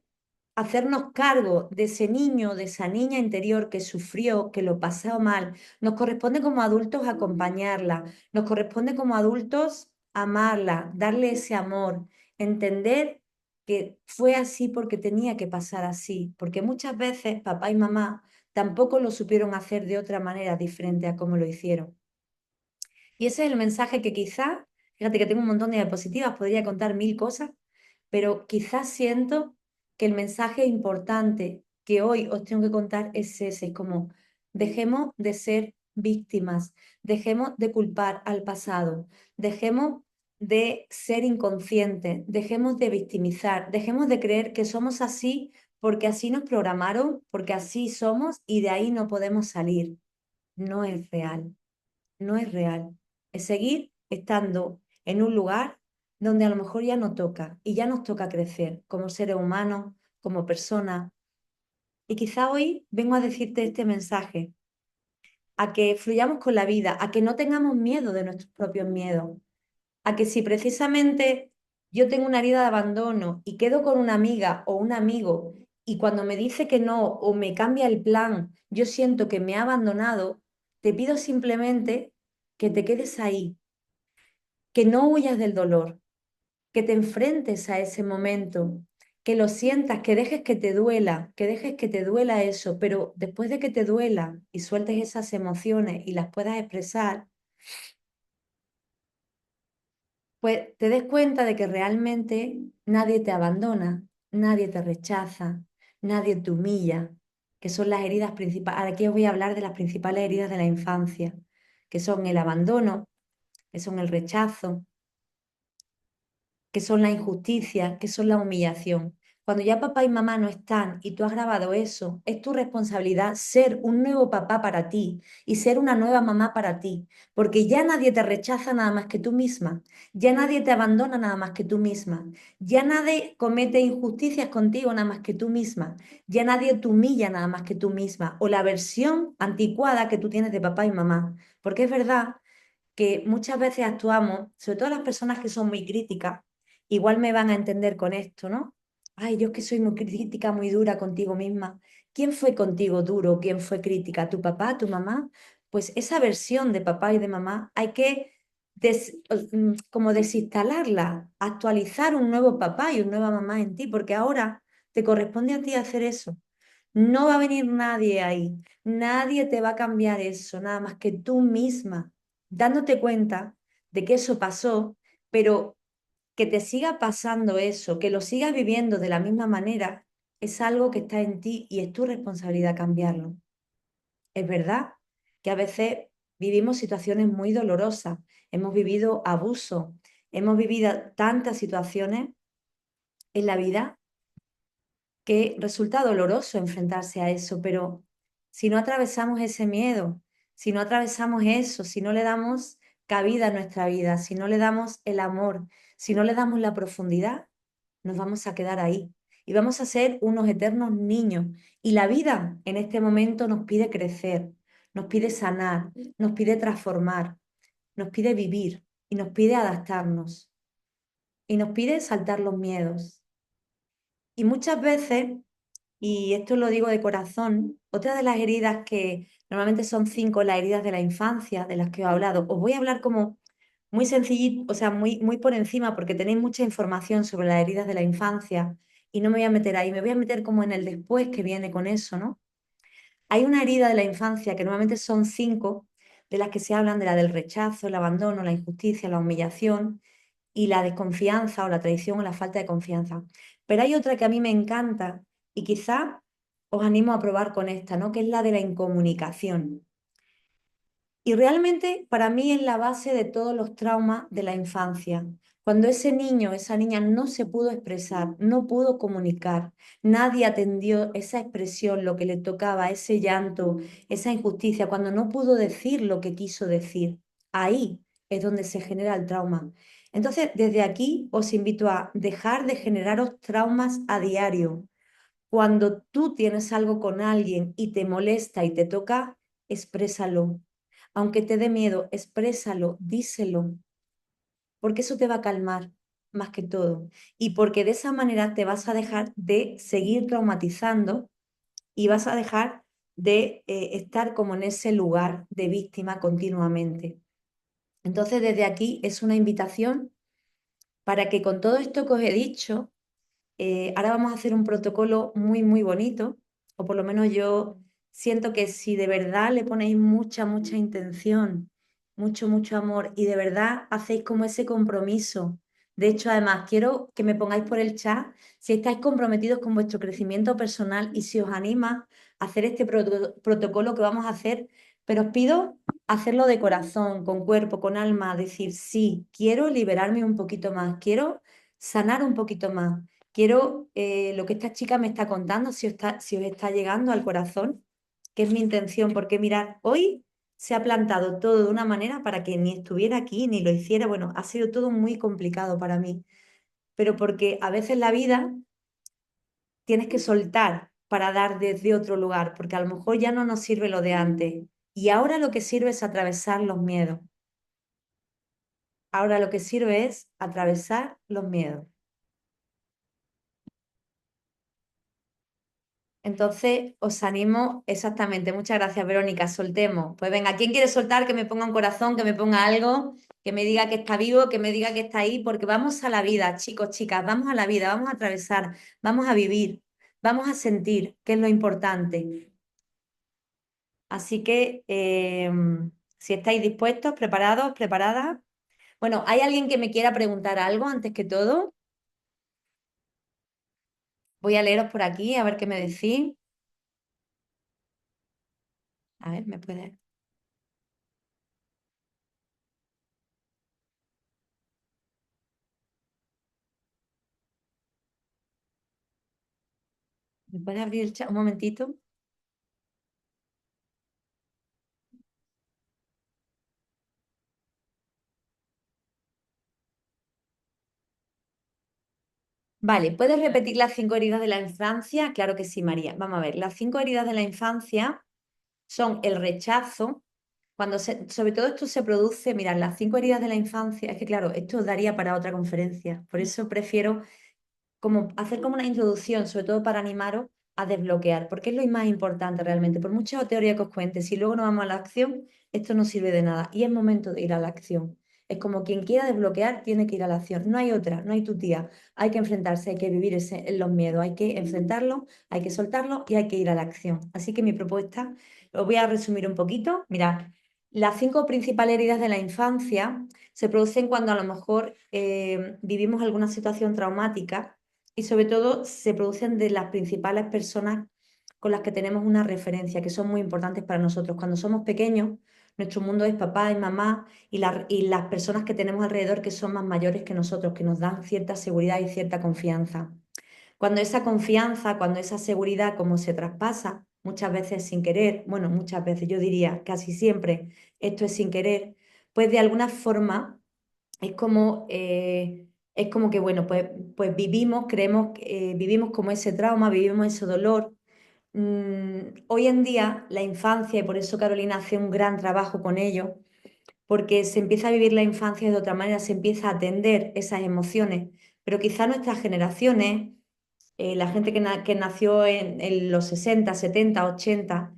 Speaker 1: hacernos cargo de ese niño, de esa niña interior que sufrió, que lo pasó mal. Nos corresponde como adultos acompañarla. Nos corresponde como adultos amarla, darle ese amor, entender que fue así porque tenía que pasar así, porque muchas veces papá y mamá tampoco lo supieron hacer de otra manera diferente a como lo hicieron. Y ese es el mensaje que quizás, fíjate que tengo un montón de diapositivas, podría contar mil cosas, pero quizás siento que el mensaje importante que hoy os tengo que contar es ese, es como dejemos de ser víctimas, dejemos de culpar al pasado, dejemos de ser inconscientes, dejemos de victimizar, dejemos de creer que somos así porque así nos programaron, porque así somos y de ahí no podemos salir. No es real, no es real. Es seguir estando en un lugar donde a lo mejor ya no toca y ya nos toca crecer como seres humanos, como personas. Y quizá hoy vengo a decirte este mensaje, a que fluyamos con la vida, a que no tengamos miedo de nuestros propios miedos, a que si precisamente yo tengo una herida de abandono y quedo con una amiga o un amigo y cuando me dice que no o me cambia el plan, yo siento que me ha abandonado, te pido simplemente que te quedes ahí, que no huyas del dolor, que te enfrentes a ese momento, que lo sientas, que dejes que te duela, que dejes que te duela eso, pero después de que te duela y sueltes esas emociones y las puedas expresar, pues te des cuenta de que realmente nadie te abandona, nadie te rechaza, nadie te humilla, que son las heridas principales. Ahora aquí os voy a hablar de las principales heridas de la infancia, que son el abandono, que son el rechazo, que son la injusticia, que son la humillación. Cuando ya papá y mamá no están y tú has grabado eso, es tu responsabilidad ser un nuevo papá para ti y ser una nueva mamá para ti, porque ya nadie te rechaza nada más que tú misma, ya nadie te abandona nada más que tú misma, ya nadie comete injusticias contigo nada más que tú misma, ya nadie te humilla nada más que tú misma, o la versión anticuada que tú tienes de papá y mamá, porque es verdad que muchas veces actuamos, sobre todo las personas que son muy críticas, igual me van a entender con esto, ¿no? Ay, yo es que soy muy crítica, muy dura contigo misma. ¿Quién fue contigo duro? ¿Quién fue crítica? ¿Tu papá, tu mamá? Pues esa versión de papá y de mamá hay que como desinstalarla, actualizar un nuevo papá y una nueva mamá en ti, porque ahora te corresponde a ti hacer eso. No va a venir nadie ahí, nadie te va a cambiar eso, nada más que tú misma, dándote cuenta de que eso pasó, pero que te siga pasando eso, que lo sigas viviendo de la misma manera, es algo que está en ti y es tu responsabilidad cambiarlo. Es verdad que a veces vivimos situaciones muy dolorosas, hemos vivido abuso, hemos vivido tantas situaciones en la vida que resulta doloroso enfrentarse a eso, pero si no atravesamos ese miedo, si no atravesamos eso, si no le damos cabida a nuestra vida, si no le damos el amor, si no le damos la profundidad, nos vamos a quedar ahí y vamos a ser unos eternos niños. Y la vida en este momento nos pide crecer, nos pide sanar, nos pide transformar, nos pide vivir. y nos pide adaptarnos y nos pide saltar los miedos. Y muchas veces, y esto lo digo de corazón, otra de las heridas que normalmente son 5, las heridas de la infancia de las que os he hablado, os voy a hablar como muy sencillito, o sea, muy por encima, porque tenéis mucha información sobre las heridas de la infancia y no me voy a meter ahí, me voy a meter como en el después que viene con eso, ¿no? Hay una herida de la infancia que normalmente son 5, de las que se hablan, de la del rechazo, el abandono, la injusticia, la humillación y la desconfianza o la traición o la falta de confianza. Pero hay otra que a mí me encanta y quizá os animo a probar con esta, ¿no? Que es la de la incomunicación. Y realmente para mí es la base de todos los traumas de la infancia. Cuando ese niño, esa niña no se pudo expresar, no pudo comunicar, nadie atendió esa expresión, lo que le tocaba, ese llanto, esa injusticia, cuando no pudo decir lo que quiso decir, ahí es donde se genera el trauma. Entonces, desde aquí os invito a dejar de generaros traumas a diario. Cuando tú tienes algo con alguien y te molesta y te toca, exprésalo. Aunque te dé miedo, exprésalo, díselo, porque eso te va a calmar más que todo. Y porque de esa manera te vas a dejar de seguir traumatizando y vas a dejar de estar como en ese lugar de víctima continuamente. Entonces, desde aquí es una invitación para que con todo esto que os he dicho, ahora vamos a hacer un protocolo muy bonito, o por lo menos yo siento que si de verdad le ponéis mucha intención, mucho amor y de verdad hacéis como ese compromiso. De hecho, además, quiero que me pongáis por el chat si estáis comprometidos con vuestro crecimiento personal y si os anima a hacer este protocolo que vamos a hacer, pero os pido hacerlo de corazón, con cuerpo, con alma, decir, sí, quiero liberarme un poquito más, quiero sanar un poquito más. Quiero lo que esta chica me está contando, si os está llegando al corazón, que es mi intención, porque mirad, hoy se ha plantado todo de una manera para que ni estuviera aquí ni lo hiciera. Bueno, ha sido todo muy complicado para mí, pero porque a veces la vida tienes que soltar para dar desde otro lugar, porque a lo mejor ya no nos sirve lo de antes. Y ahora lo que sirve es atravesar los miedos. Ahora lo que sirve es atravesar los miedos. Entonces, os animo exactamente. Muchas gracias, Verónica. Soltemos. Pues venga, ¿quién quiere soltar? Que me ponga un corazón, que me ponga algo, que me diga que está vivo, que me diga que está ahí, porque vamos a la vida, chicos, chicas, vamos a la vida, vamos a atravesar, vamos a vivir, vamos a sentir, que es lo importante. Así que, si estáis dispuestos, preparados, preparadas. Bueno, ¿hay alguien que me quiera preguntar algo antes que todo? Voy a leeros por aquí, a ver qué me decís. A ver, ¿me puede? ¿Me puede abrir el chat un momentito? Vale, ¿puedes repetir las 5 heridas de la infancia? Claro que sí, María. Vamos a ver, las 5 heridas de la infancia son el rechazo, sobre todo esto se produce, mirad, las 5 heridas de la infancia, es que claro, esto daría para otra conferencia, por eso prefiero como hacer como una introducción, sobre todo para animaros a desbloquear, porque es lo más importante realmente. Por mucha teoría que os cuente, si luego no vamos a la acción, esto no sirve de nada y es momento de ir a la acción. Es como quien quiera desbloquear tiene que ir a la acción. No hay otra, no hay tu tía. Hay que enfrentarse, hay que vivir los miedos, hay que enfrentarlos, hay que soltarlos y hay que ir a la acción. Así que mi propuesta, os voy a resumir un poquito. Mirad, las 5 principales heridas de la infancia se producen cuando a lo mejor vivimos alguna situación traumática y sobre todo se producen de las principales personas con las que tenemos una referencia, que son muy importantes para nosotros. Cuando somos pequeños, nuestro mundo es papá y mamá y las personas que tenemos alrededor que son más mayores que nosotros, que nos dan cierta seguridad y cierta confianza. Cuando esa confianza, cuando esa seguridad como se traspasa, muchas veces sin querer, bueno, muchas veces yo diría casi siempre, esto es sin querer, pues de alguna forma es como que, bueno, pues vivimos, creemos, vivimos como ese trauma, vivimos ese dolor. Hoy en día la infancia, y por eso Carolina hace un gran trabajo con ello, porque se empieza a vivir la infancia de otra manera, se empieza a atender esas emociones, pero quizá nuestras generaciones, la gente que nació en los 60, 70, 80,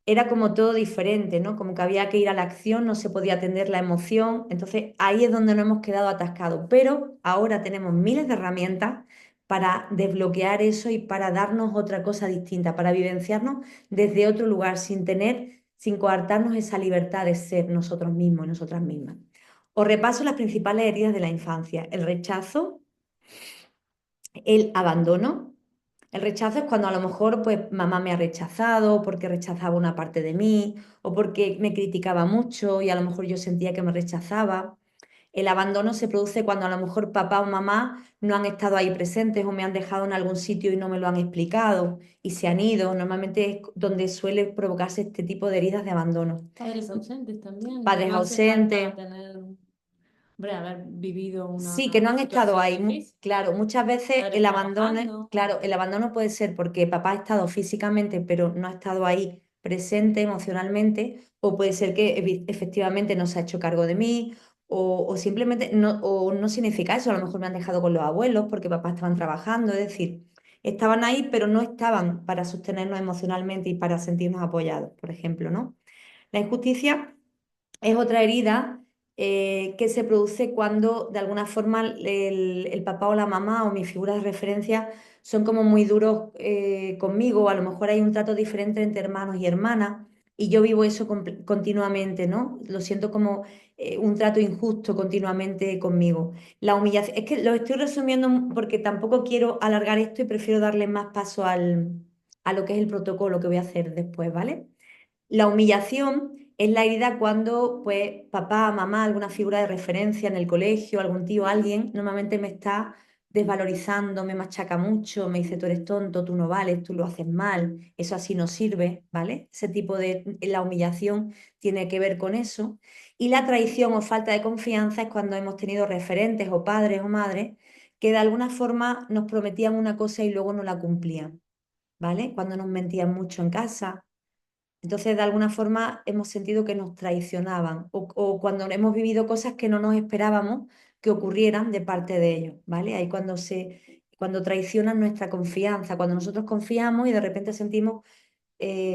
Speaker 1: era como todo diferente, ¿no? Como que había que ir a la acción, no se podía atender la emoción, entonces ahí es donde nos hemos quedado atascados, pero ahora tenemos miles de herramientas para desbloquear eso y para darnos otra cosa distinta, para vivenciarnos desde otro lugar, sin coartarnos esa libertad de ser nosotros mismos y nosotras mismas. Os repaso las principales heridas de la infancia: el rechazo, el abandono. El rechazo es cuando a lo mejor pues mamá me ha rechazado porque rechazaba una parte de mí o porque me criticaba mucho y a lo mejor yo sentía que me rechazaba. El abandono se produce cuando a lo mejor papá o mamá no han estado ahí presentes o me han dejado en algún sitio y no me lo han explicado y se han ido. Normalmente es donde suele provocarse este tipo de heridas de abandono.
Speaker 2: Padres ausentes también, que
Speaker 1: Padres
Speaker 2: no hace falta
Speaker 1: ausentes.
Speaker 2: tener, hombre, haber vivido una
Speaker 1: Sí, que no han estado
Speaker 2: situación
Speaker 1: ahí.
Speaker 2: difícil,
Speaker 1: Claro, muchas veces
Speaker 2: padres
Speaker 1: el abandono,
Speaker 2: trabajando.
Speaker 1: claro, el abandono puede ser porque papá ha estado físicamente, pero no ha estado ahí presente emocionalmente, o puede ser que efectivamente no se ha hecho cargo de mí, o simplemente no, o no significa eso. A lo mejor me han dejado con los abuelos porque papás estaban trabajando, es decir, estaban ahí, pero no estaban para sostenernos emocionalmente y para sentirnos apoyados, por ejemplo, ¿no? La injusticia es otra herida que se produce cuando de alguna forma el papá o la mamá o mi figura de referencia son como muy duros conmigo, o a lo mejor hay un trato diferente entre hermanos y hermanas y yo vivo eso continuamente, ¿no? Lo siento como un trato injusto continuamente conmigo. La humillación, es que lo estoy resumiendo porque tampoco quiero alargar esto y prefiero darle más paso a lo que es el protocolo que voy a hacer después, ¿vale? La humillación es la herida cuando, pues, papá, mamá, alguna figura de referencia en el colegio, algún tío, alguien, normalmente me está desvalorizando, me machaca mucho, me dice tú eres tonto, tú no vales, tú lo haces mal, eso así no sirve, ¿vale? Ese tipo de, la humillación tiene que ver con eso. Y la traición o falta de confianza es cuando hemos tenido referentes o padres o madres que de alguna forma nos prometían una cosa y luego no la cumplían, ¿vale? Cuando nos mentían mucho en casa. Entonces, de alguna forma, hemos sentido que nos traicionaban o cuando hemos vivido cosas que no nos esperábamos que ocurrieran de parte de ellos, ¿vale? Ahí cuando traicionan nuestra confianza, cuando nosotros confiamos y de repente sentimos,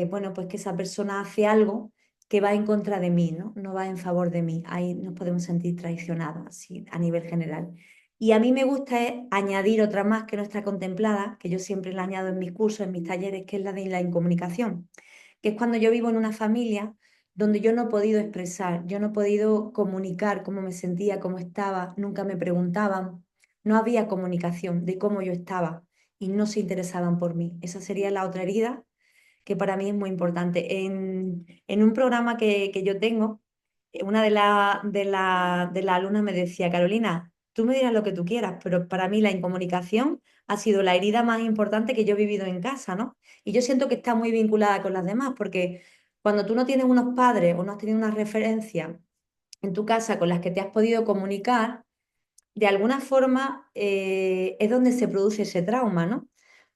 Speaker 1: bueno, pues que esa persona hace algo que va en contra de mí, ¿no? No va en favor de mí. Ahí nos podemos sentir traicionados, así, a nivel general. Y a mí me gusta añadir otra más que no está contemplada, que yo siempre la añado en mis cursos, en mis talleres, que es la de la incomunicación, que es cuando yo vivo en una familia donde yo no he podido expresar, yo no he podido comunicar cómo me sentía, cómo estaba, nunca me preguntaban, no había comunicación de cómo yo estaba y no se interesaban por mí. Esa sería la otra herida que para mí es muy importante. En un programa que yo tengo, una de las alumnas me decía, Carolina, tú me dirás lo que tú quieras, pero para mí la incomunicación ha sido la herida más importante que yo he vivido en casa, ¿no? Y yo siento que está muy vinculada con las demás, porque cuando tú no tienes unos padres o no has tenido una referencia en tu casa con las que te has podido comunicar, de alguna forma es donde se produce ese trauma, ¿no?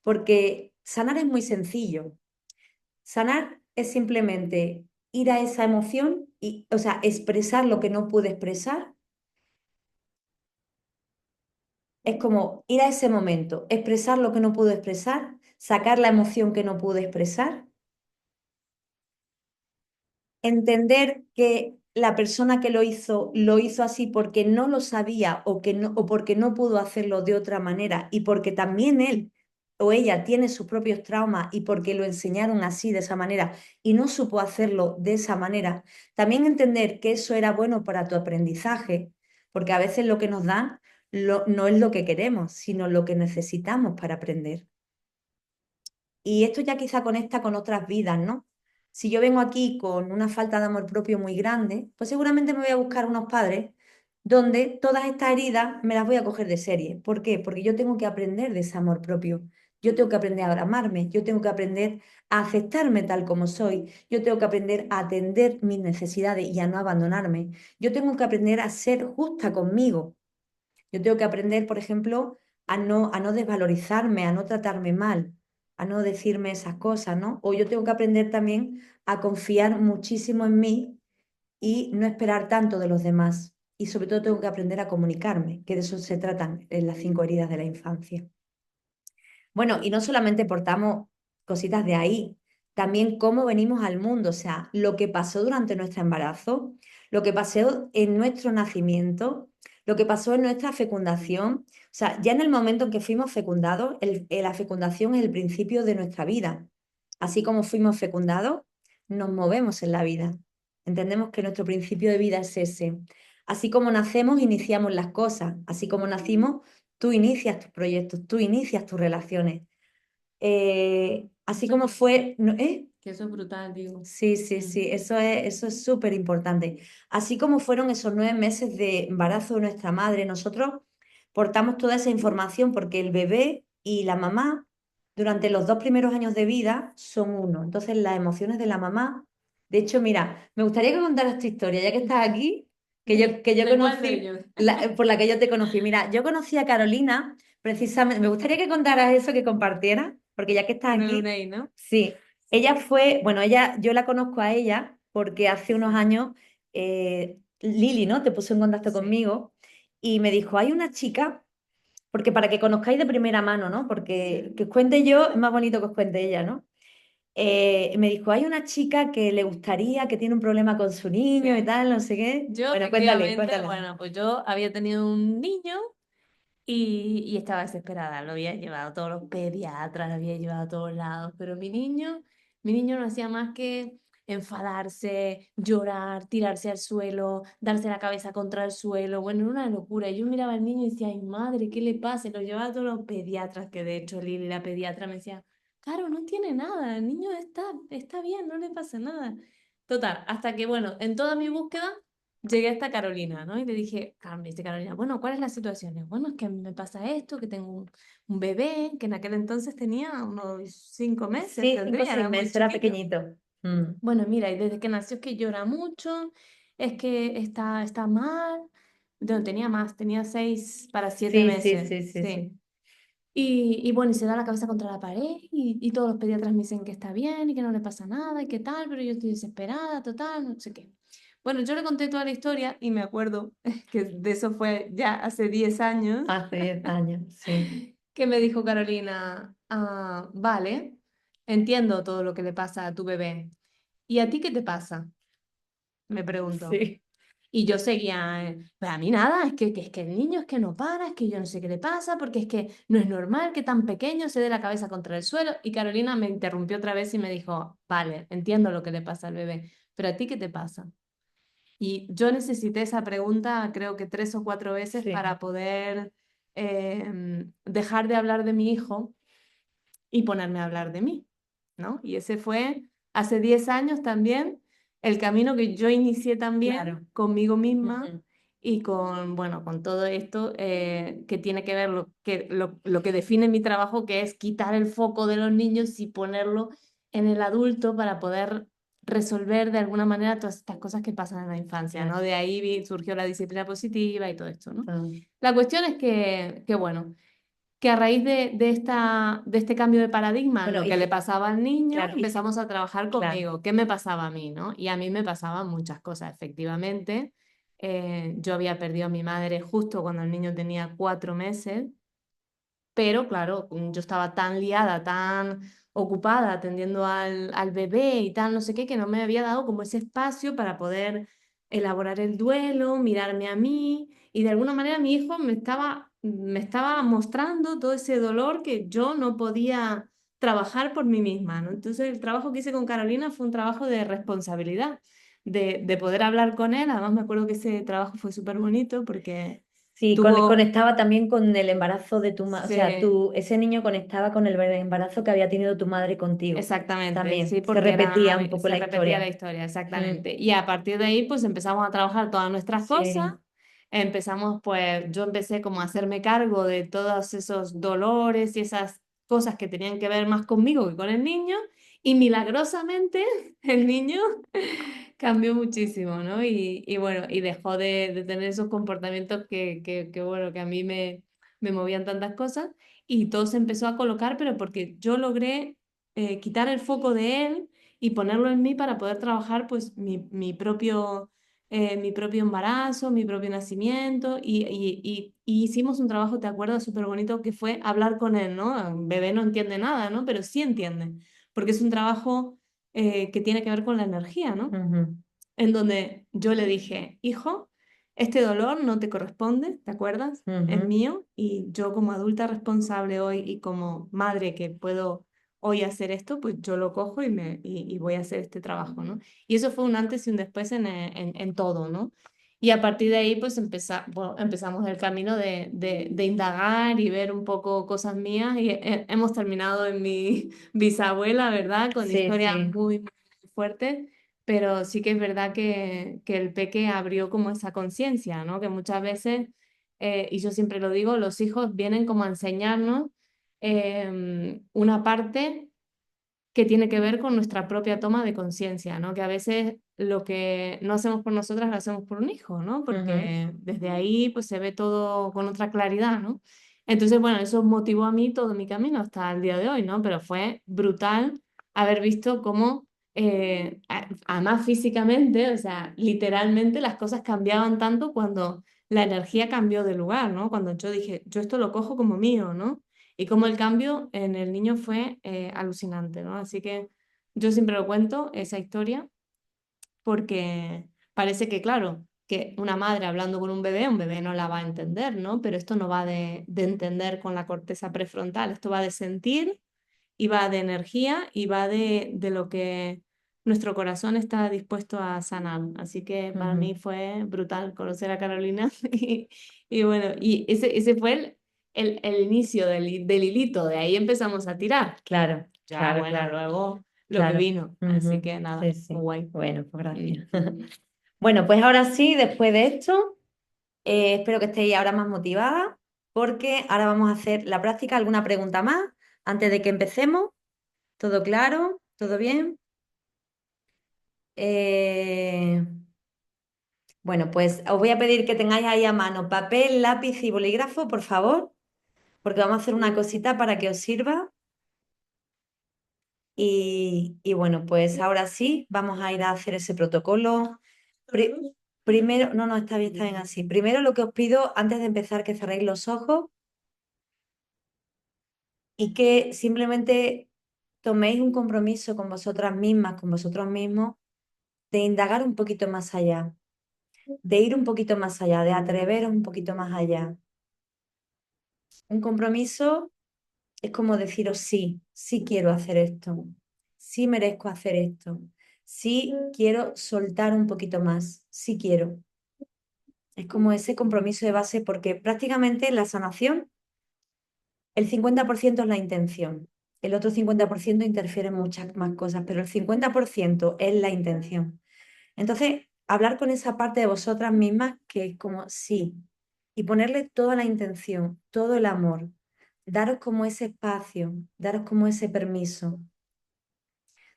Speaker 1: Porque sanar es muy sencillo. Sanar es simplemente ir a esa emoción y, o sea, expresar lo que no pude expresar. Es como ir a ese momento, expresar lo que no pude expresar, sacar la emoción que no pude expresar, entender que la persona que lo hizo así porque no lo sabía o porque no pudo hacerlo de otra manera y porque también él o ella tiene sus propios traumas y porque lo enseñaron así, de esa manera, y no supo hacerlo de esa manera. También entender que eso era bueno para tu aprendizaje, porque a veces lo que nos dan no es lo que queremos, sino lo que necesitamos para aprender. Y esto ya quizá conecta con otras vidas, ¿no? Si yo vengo aquí con una falta de amor propio muy grande, pues seguramente me voy a buscar unos padres donde todas estas heridas me las voy a coger de serie. ¿Por qué? Porque yo tengo que aprender de ese amor propio. Yo tengo que aprender a amarme, yo tengo que aprender a aceptarme tal como soy, yo tengo que aprender a atender mis necesidades y a no abandonarme. Yo tengo que aprender a ser justa conmigo. Yo tengo que aprender, por ejemplo, a no desvalorizarme, a no tratarme mal, a no decirme esas cosas, ¿no? O yo tengo que aprender también a confiar muchísimo en mí y no esperar tanto de los demás. Y sobre todo tengo que aprender a comunicarme, que de eso se tratan en las 5 heridas de la infancia. Bueno, y no solamente portamos cositas de ahí, también cómo venimos al mundo, o sea, lo que pasó durante nuestro embarazo, lo que pasó en nuestro nacimiento, lo que pasó en nuestra fecundación. O sea, ya en el momento en que fuimos fecundados, la fecundación es el principio de nuestra vida. Así como fuimos fecundados, nos movemos en la vida. Entendemos que nuestro principio de vida es ese. Así como nacemos, iniciamos las cosas. Así como nacimos, tú inicias tus proyectos, tú inicias tus relaciones. Así como fue,
Speaker 2: Que eso es brutal, digo.
Speaker 1: Sí, sí, sí, eso es súper importante. Así como fueron esos 9 meses de embarazo de nuestra madre, nosotros portamos toda esa información porque el bebé y la mamá durante los 2 primeros años de vida son uno. Entonces las emociones de la mamá, de hecho, mira, me gustaría que contaras tu historia, ya que estás aquí, que yo
Speaker 2: ¿De cuál de
Speaker 1: conocí,
Speaker 2: ellos?
Speaker 1: por la que yo te conocí. Mira, yo conocí a Carolina precisamente, me gustaría que contaras eso, que compartieras, porque ya que estás
Speaker 2: En el
Speaker 1: aquí,
Speaker 2: UNEI, ¿no?
Speaker 1: sí. Ella fue, bueno, yo la conozco a ella porque hace unos años Lili, ¿no? Te puso en contacto
Speaker 2: Sí.
Speaker 1: conmigo y me dijo, hay una chica, porque para que conozcáis de primera mano, ¿no? Porque que os cuente yo es más bonito que os cuente ella, ¿no? Me dijo, hay una chica que le gustaría, que tiene un problema con su niño y
Speaker 2: Sí.
Speaker 1: tal, no sé qué.
Speaker 2: Yo
Speaker 1: Bueno, cuéntale,
Speaker 2: efectivamente,
Speaker 1: cuéntale.
Speaker 2: bueno, pues yo había tenido un niño y estaba desesperada. Lo había llevado a todos los pediatras, lo había llevado a todos lados, pero mi niño no hacía más que enfadarse, llorar, tirarse al suelo, darse la cabeza contra el suelo. Bueno, era una locura. Y yo miraba al niño y decía, ay madre, ¿qué le pasa? Y lo llevaba a todos los pediatras, que de hecho Lili, la pediatra, me decía, claro, no tiene nada, el niño está bien, no le pasa nada. Total, hasta que, bueno, en toda mi búsqueda llegué hasta Carolina, ¿no? Y le dije, me dice Carolina, bueno, ¿cuál es la situación? Y yo, bueno, es que a mí me pasa esto, que tengo un bebé, que en aquel entonces tenía unos 5 meses,
Speaker 1: Sí, cinco o
Speaker 2: tendría,
Speaker 1: seis
Speaker 2: era muy
Speaker 1: meses, era
Speaker 2: chiquito.
Speaker 1: pequeñito. Mm.
Speaker 2: Bueno, mira, y desde que nació es que llora mucho, es que está mal. No, tenía más, tenía 6 para 7
Speaker 1: Sí, sí,
Speaker 2: meses,
Speaker 1: sí, sí,
Speaker 2: sí.
Speaker 1: sí.
Speaker 2: Y bueno, y se da la cabeza contra la pared y todos los pediatras me dicen que está bien y que no le pasa nada y que tal, pero yo estoy desesperada, total, no sé qué. Bueno, yo le conté toda la historia y me acuerdo que de eso fue ya hace 10 años,
Speaker 1: Hace 10 años, sí.
Speaker 2: que me dijo Carolina, vale, entiendo todo lo que le pasa a tu bebé. ¿Y a ti qué te pasa? Me preguntó.
Speaker 1: Sí.
Speaker 2: Y yo seguía, pues a mí nada, es que el niño es que no para, es que yo no sé qué le pasa, porque es que no es normal que tan pequeño se dé la cabeza contra el suelo. Y Carolina me interrumpió otra vez y me dijo, vale, entiendo lo que le pasa al bebé, pero ¿a ti qué te pasa? Y yo necesité esa pregunta creo que 3 o 4 veces
Speaker 1: Sí.
Speaker 2: para poder dejar de hablar de mi hijo y ponerme a hablar de mí, ¿no? Y ese fue hace 10 años también el camino que yo inicié también
Speaker 1: Claro.
Speaker 2: conmigo misma
Speaker 1: Ujú.
Speaker 2: y bueno, con todo esto que tiene que ver lo que define mi trabajo, que es quitar el foco de los niños y ponerlo en el adulto para poder resolver de alguna manera todas estas cosas que pasan en la infancia, ¿no?
Speaker 1: Claro.
Speaker 2: De ahí surgió la disciplina positiva y todo esto, ¿no?
Speaker 1: Ah.
Speaker 2: La cuestión es que bueno, que a raíz de este cambio de paradigma, en
Speaker 1: Bueno,
Speaker 2: lo que le pasaba al niño,
Speaker 1: claro,
Speaker 2: empezamos a trabajar
Speaker 1: claro.
Speaker 2: conmigo. ¿Qué me pasaba a mí, no? Y a mí me pasaban muchas cosas, efectivamente. Yo había perdido a mi madre justo cuando el niño tenía 4 meses, pero claro, yo estaba tan liada, tan ocupada atendiendo al bebé y tal, no sé qué, que no me había dado como ese espacio para poder elaborar el duelo, mirarme a mí y de alguna manera mi hijo me estaba mostrando todo ese dolor que yo no podía trabajar por mí misma, ¿no? Entonces el trabajo que hice con Carolina fue un trabajo de responsabilidad, de poder hablar con él. Además me acuerdo que ese trabajo fue súper bonito porque
Speaker 1: Sí,
Speaker 2: tuvo...
Speaker 1: conectaba también con el embarazo de tu madre, o sea,
Speaker 2: se-
Speaker 1: ese niño conectaba con el embarazo que había tenido tu madre contigo.
Speaker 2: Exactamente, sí,
Speaker 1: También se
Speaker 2: porque
Speaker 1: repetía un poco
Speaker 2: se
Speaker 1: la
Speaker 2: repetía la
Speaker 1: historia.
Speaker 2: historia,
Speaker 1: Mm.
Speaker 2: exactamente. Y a partir de ahí, pues empezamos a trabajar todas nuestras cosas.
Speaker 1: Sí,
Speaker 2: Yo empecé como a hacerme cargo de todos esos dolores y esas cosas que tenían que ver más conmigo que con el niño. Y milagrosamente el niño cambió muchísimo, ¿no? Y bueno, y dejó de tener esos comportamientos bueno, que a mí me movían tantas cosas. Y todo se empezó a colocar, pero porque yo logré quitar el foco de él y ponerlo en mí para poder trabajar pues mi propio mi propio embarazo, mi propio nacimiento y hicimos un trabajo, ¿te acuerdas? Súper bonito que fue hablar con él, ¿no? El bebé no entiende nada, ¿no? Pero sí entiende, porque es un trabajo que tiene que ver con la energía, ¿no?
Speaker 1: Ujú,
Speaker 2: En donde yo le dije, hijo, este dolor no te corresponde, ¿te acuerdas? Es
Speaker 1: ujú,
Speaker 2: mío y yo como adulta responsable hoy y como madre que puedo hoy hacer esto, pues yo lo cojo y voy a hacer este trabajo, ¿no? Y eso fue un antes y un después en todo, ¿no? Y a partir de ahí, pues bueno, empezamos el camino de indagar y ver un poco cosas mías y hemos terminado en mi bisabuela, ¿verdad? Con
Speaker 1: sí,
Speaker 2: historias
Speaker 1: sí.
Speaker 2: muy, muy fuertes, pero sí que es verdad que el peque abrió como esa conciencia, ¿no? Que muchas veces, y yo siempre lo digo, los hijos vienen como a enseñarnos una parte que tiene que ver con nuestra propia toma de conciencia, ¿no? Que a veces lo que no hacemos por nosotras lo hacemos por un hijo, ¿no?
Speaker 1: Ujú.
Speaker 2: Porque desde ahí pues se ve todo con otra claridad, ¿no? Entonces, bueno, eso motivó a mí todo mi camino hasta el día de hoy, ¿no? Pero fue brutal haber visto cómo, además físicamente, o sea, literalmente las cosas cambiaban tanto cuando la energía cambió de lugar, ¿no? Cuando yo dije, yo esto lo cojo como mío, ¿no? Y cómo el cambio en el niño fue alucinante, ¿no? Así que yo siempre lo cuento, esa historia, porque parece que, claro, que una madre hablando con un bebé no la va a entender, ¿no? Pero esto no va de entender con la corteza prefrontal, esto va de sentir y va de energía y va de lo que nuestro corazón está dispuesto a sanar. Así que para
Speaker 1: Ujú.
Speaker 2: mí fue brutal conocer a Carolina y bueno, y ese fue el inicio del hilito, de ahí empezamos a tirar.
Speaker 1: Claro,
Speaker 2: Ya,
Speaker 1: claro,
Speaker 2: bueno,
Speaker 1: claro,
Speaker 2: luego lo que
Speaker 1: claro.
Speaker 2: vino. Así
Speaker 1: Ujú,
Speaker 2: que nada,
Speaker 1: sí,
Speaker 2: muy
Speaker 1: sí.
Speaker 2: guay.
Speaker 1: Bueno, pues
Speaker 2: Mm.
Speaker 1: gracias. Bueno, pues ahora sí, después de esto, espero que estéis ahora más motivadas porque ahora vamos a hacer la práctica. ¿Alguna pregunta más antes de que empecemos? ¿Todo claro? ¿Todo bien? Eh, Bueno, pues os voy a pedir que tengáis ahí a mano papel, lápiz y bolígrafo, por favor, porque vamos a hacer una cosita para que os sirva. Y bueno, pues ahora sí, vamos a ir a hacer ese protocolo. Pri- Primero, no, no, está bien así. Primero lo que os pido antes de empezar que cerréis los ojos y que simplemente toméis un compromiso con vosotras mismas, con vosotros mismos, de indagar un poquito más allá, de ir un poquito más allá, de atreveros un poquito más allá. Un compromiso es como deciros sí, sí quiero hacer esto, sí merezco hacer esto, sí quiero soltar un poquito más, sí quiero. Es como ese compromiso de base porque prácticamente la sanación, el 50% es la intención, el otro 50% interfiere en muchas más cosas, pero el 50% es la intención. Entonces, hablar con esa parte de vosotras mismas que es como sí, y ponerle toda la intención, todo el amor, daros como ese espacio, daros como ese permiso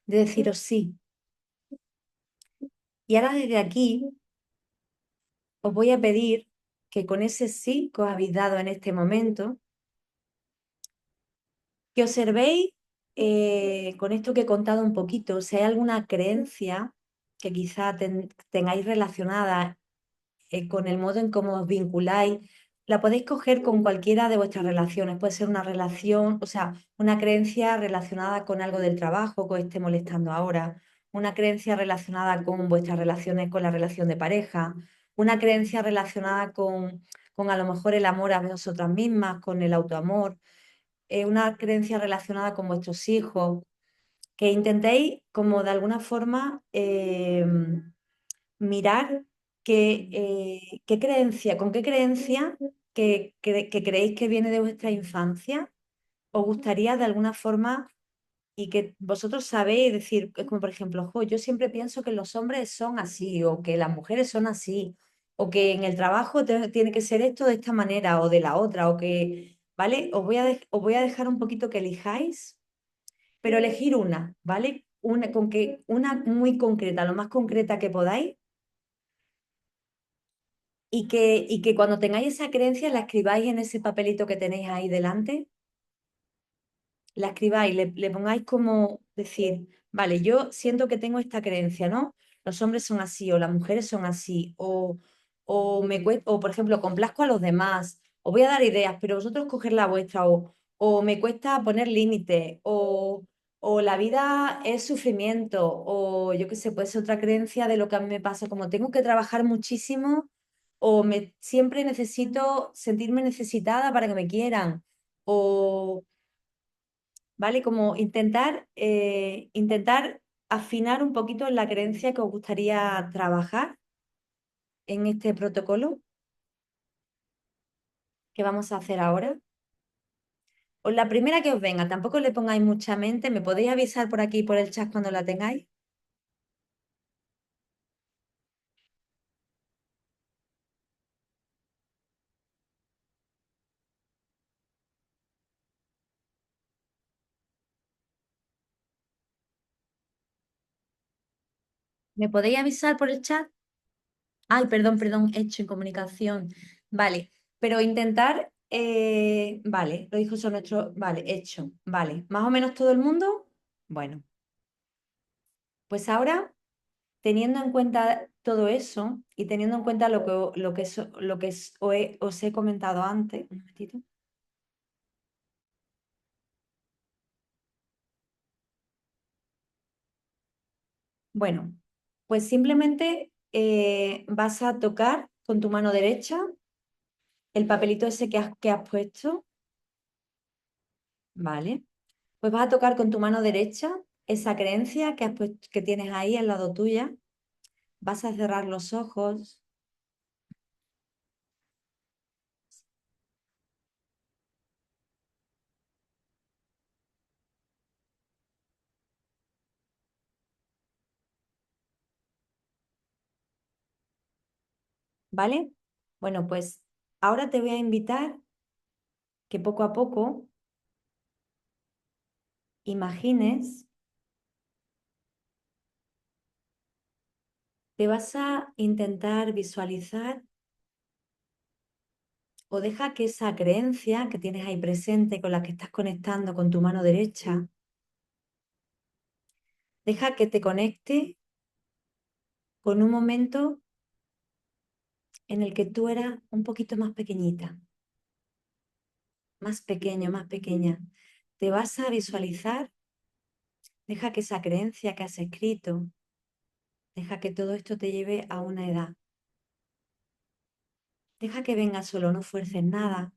Speaker 1: de deciros sí. Y ahora desde aquí os voy a pedir que con ese sí que os habéis dado en este momento, que observéis con esto que he contado un poquito, si hay alguna creencia que quizá tengáis relacionada con el modo en cómo os vinculáis, la podéis coger con cualquiera de vuestras relaciones. Puede ser una relación, o sea, una creencia relacionada con algo del trabajo que os esté molestando ahora, una creencia relacionada con vuestras relaciones, con la relación de pareja, una creencia relacionada con a lo mejor el amor a vosotras mismas, con el autoamor, una creencia relacionada con vuestros hijos, que intentéis como de alguna forma mirar qué creencia, con qué creencia que creéis que viene de vuestra infancia os gustaría de alguna forma y que vosotros sabéis decir, es como por ejemplo, "Jo, yo siempre pienso que los hombres son así o que las mujeres son así o que en el trabajo tiene que ser esto de esta manera o de la otra o que, ¿vale? Os voy a dejar un poquito que elijáis, pero elegir una, ¿vale? Una muy concreta, lo más concreta que podáis y que cuando tengáis esa creencia la escribáis en ese papelito que tenéis ahí delante, la escribáis, le pongáis como decir, vale, yo siento que tengo esta creencia, ¿no? los hombres son así, o las mujeres son así, o por ejemplo, complazco a los demás, os voy a dar ideas, pero vosotros coger la vuestra, o me cuesta poner límites, o la vida es sufrimiento, o yo qué sé, puede ser otra creencia de lo que a mí me pasa, como tengo que trabajar muchísimo, siempre necesito sentirme necesitada para que me quieran, o, ¿vale? Como intentar afinar un poquito en la creencia que os gustaría trabajar en este protocolo que vamos a hacer ahora. O la primera que os venga, tampoco le pongáis mucha mente, ¿me podéis avisar por aquí por el chat cuando la tengáis? ¿Me podéis avisar por el chat? Ay, perdón, hecho en comunicación. Vale, pero intentar, vale, lo dijo son nuestro, vale, hecho, vale. ¿Más o menos todo el mundo? Bueno, pues ahora, teniendo en cuenta todo eso y teniendo en cuenta os he comentado antes, un momentito. Bueno, pues simplemente vas a tocar con tu mano derecha el papelito ese que has puesto, ¿vale? Pues vas a tocar con tu mano derecha esa creencia que tienes ahí al lado tuya. Vas a cerrar los ojos, ¿vale? Bueno, pues ahora te voy a invitar que poco a poco imagines, te vas a intentar visualizar o deja que esa creencia que tienes ahí presente, con la que estás conectando con tu mano derecha, deja que te conecte con un momento en el que tú eras un poquito más pequeñita, más pequeño, más pequeña. Te vas a visualizar, deja que esa creencia que has escrito, deja que todo esto te lleve a una edad. Deja que venga solo, no fuerces nada.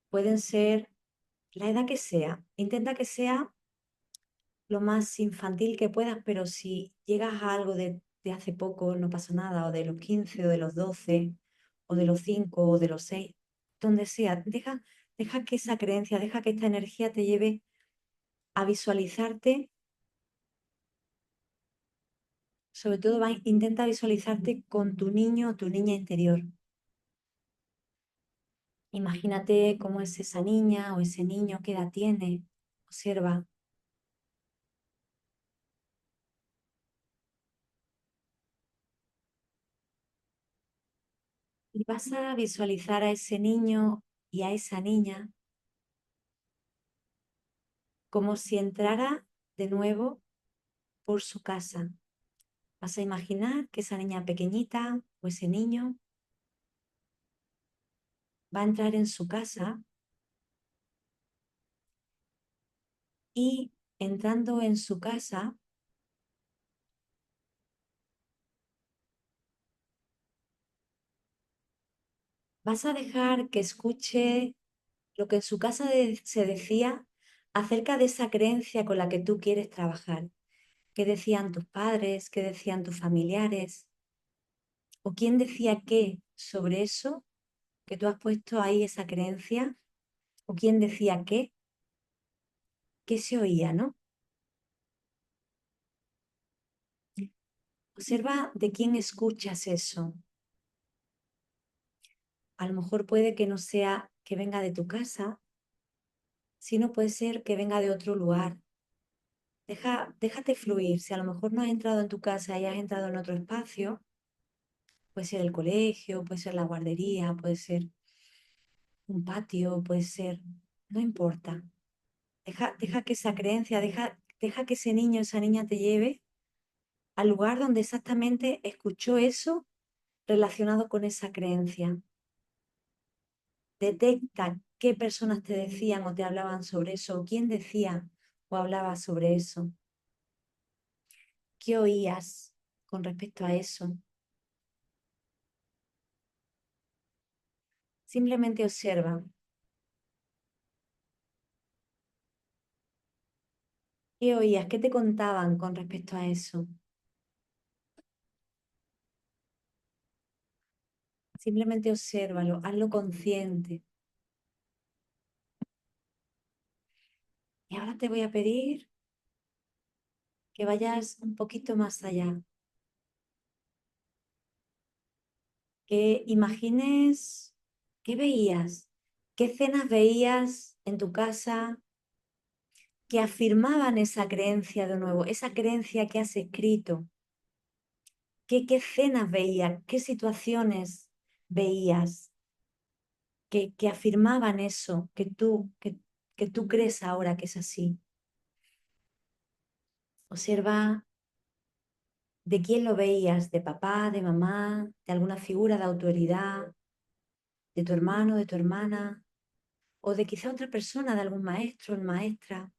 Speaker 1: Pueden ser la edad que sea. Intenta que sea lo más infantil que puedas, pero si llegas a algo de hace poco, no pasa nada, o de los 15, o de los 12, o de los 5, o de los 6, donde sea. Deja que esa creencia, deja que esta energía te lleve a visualizarte. Sobre todo, intenta visualizarte con tu niño o tu niña interior. Imagínate cómo es esa niña o ese niño, qué edad tiene. Observa. Y vas a visualizar a ese niño y a esa niña como si entrara de nuevo por su casa. Vas a imaginar que esa niña pequeñita o ese niño va a entrar en su casa y entrando en su casa vas a dejar que escuche lo que en su casa se decía acerca de esa creencia con la que tú quieres trabajar. ¿Qué decían tus padres? ¿Qué decían tus familiares? ¿O quién decía qué sobre eso que tú has puesto ahí esa creencia? ¿O quién decía qué? ¿Qué se oía, no? Observa de quién escuchas eso. A lo mejor puede que no sea que venga de tu casa, sino puede ser que venga de otro lugar. Déjate fluir. Si a lo mejor no has entrado en tu casa y has entrado en otro espacio, puede ser el colegio, puede ser la guardería, puede ser un patio, puede ser, no importa. Deja que esa creencia, deja que ese niño, esa niña te lleve al lugar donde exactamente escuchó eso relacionado con esa creencia. Detecta qué personas te decían o te hablaban sobre eso, o quién decía o hablaba sobre eso. ¿Qué oías con respecto a eso? Simplemente observa. ¿Qué oías? ¿Qué te contaban con respecto a eso? Simplemente obsérvalo, hazlo consciente. Y ahora te voy a pedir que vayas un poquito más allá. Que imagines qué veías, qué escenas veías en tu casa que afirmaban esa creencia de nuevo, esa creencia que has escrito. ¿Qué escenas veías? ¿Qué situaciones veías que afirmaban eso que tú crees ahora que es así? Observa de quién lo veías, de papá, de mamá, de alguna figura de autoridad, de tu hermano, de tu hermana, o de quizá otra persona, de algún maestro o maestra.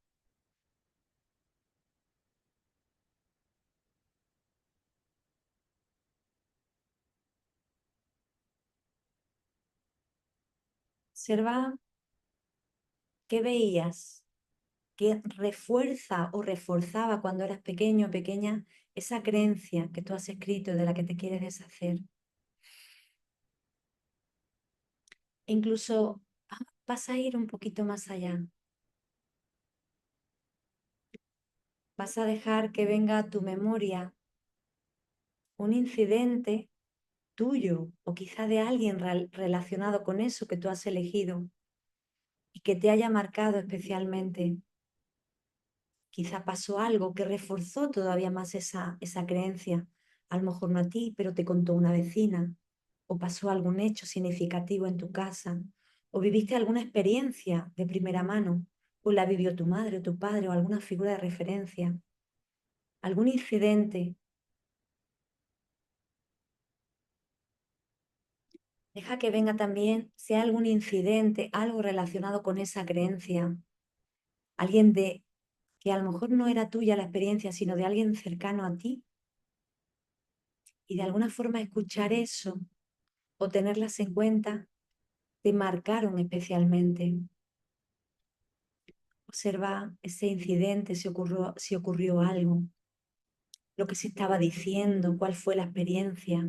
Speaker 1: Observa qué veías, qué refuerza o reforzaba cuando eras pequeño o pequeña esa creencia que tú has escrito de la que te quieres deshacer. E incluso vas a ir un poquito más allá. Vas a dejar que venga a tu memoria un incidente tuyo o quizá de alguien relacionado con eso que tú has elegido y que te haya marcado especialmente. Quizá pasó algo que reforzó todavía más esa creencia. A lo mejor no a ti, pero te contó una vecina. O pasó algún hecho significativo en tu casa. O viviste alguna experiencia de primera mano. O la vivió tu madre o tu padre o alguna figura de referencia. Algún incidente. Deja que venga también, sea algún incidente, algo relacionado con esa creencia. Alguien de que a lo mejor no era tuya la experiencia, sino de alguien cercano a ti. Y de alguna forma escuchar eso o tenerlas en cuenta te marcaron especialmente. Observa ese incidente, si ocurrió algo, lo que se estaba diciendo, cuál fue la experiencia,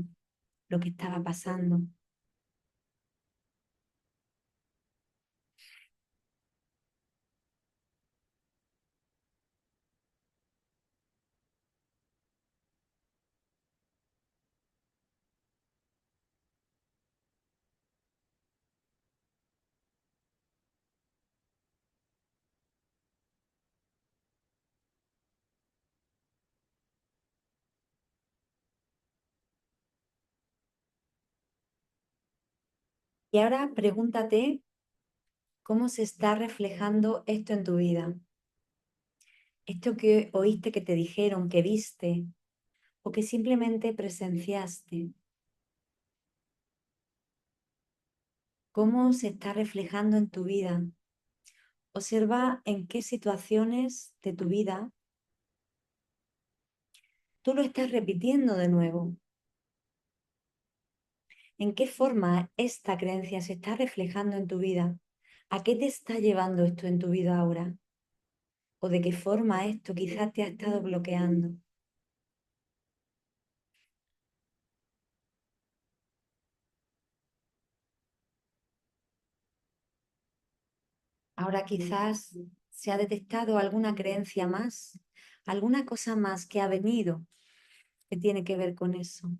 Speaker 1: lo que estaba pasando. Y ahora pregúntate cómo se está reflejando esto en tu vida. Esto que oíste que te dijeron, que viste o que simplemente presenciaste. ¿Cómo se está reflejando en tu vida? Observa en qué situaciones de tu vida tú lo estás repitiendo de nuevo. ¿En qué forma esta creencia se está reflejando en tu vida? ¿A qué te está llevando esto en tu vida ahora? ¿O de qué forma esto quizás te ha estado bloqueando? Ahora quizás se ha detectado alguna creencia más, alguna cosa más que ha venido que tiene que ver con eso.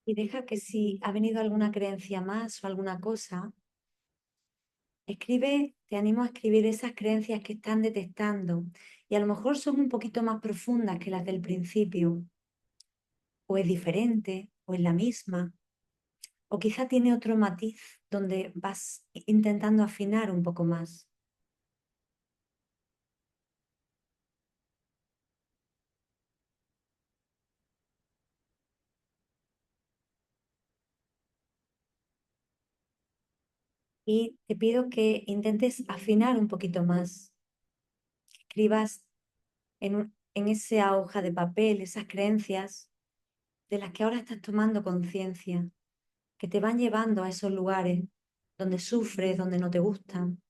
Speaker 1: Y deja que si ha venido alguna creencia más o alguna cosa, escribe, te animo a escribir esas creencias que están detectando y a lo mejor son un poquito más profundas que las del principio, o es diferente, o es la misma, o quizá tiene otro matiz donde vas intentando afinar un poco más. Y te pido que intentes afinar un poquito más, que escribas en esa hoja de papel esas creencias de las que ahora estás tomando conciencia, que te van llevando a esos lugares donde sufres, donde no te gustan.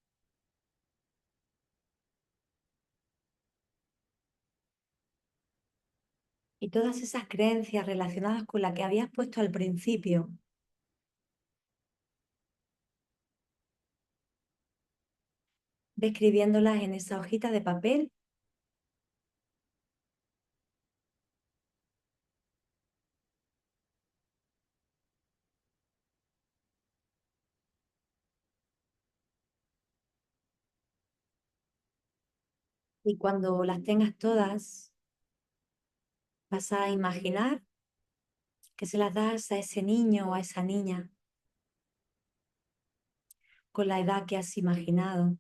Speaker 1: Y todas esas creencias relacionadas con las que habías puesto al principio, ve escribiéndolas en esa hojita de papel. Y cuando las tengas todas, vas a imaginar que se las das a ese niño o a esa niña con la edad que has imaginado.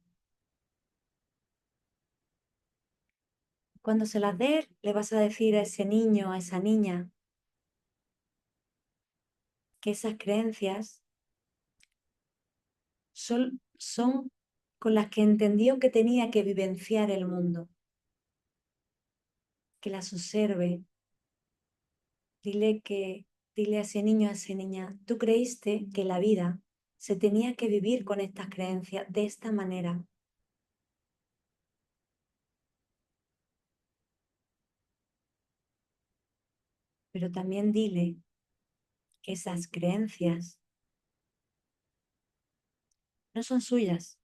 Speaker 1: Cuando se las des, le vas a decir a ese niño o a esa niña que esas creencias son con las que entendió que tenía que vivenciar el mundo, que las observe. Dile a ese niño, a esa niña, tú creíste que la vida se tenía que vivir con estas creencias de esta manera. Pero también dile que esas creencias no son suyas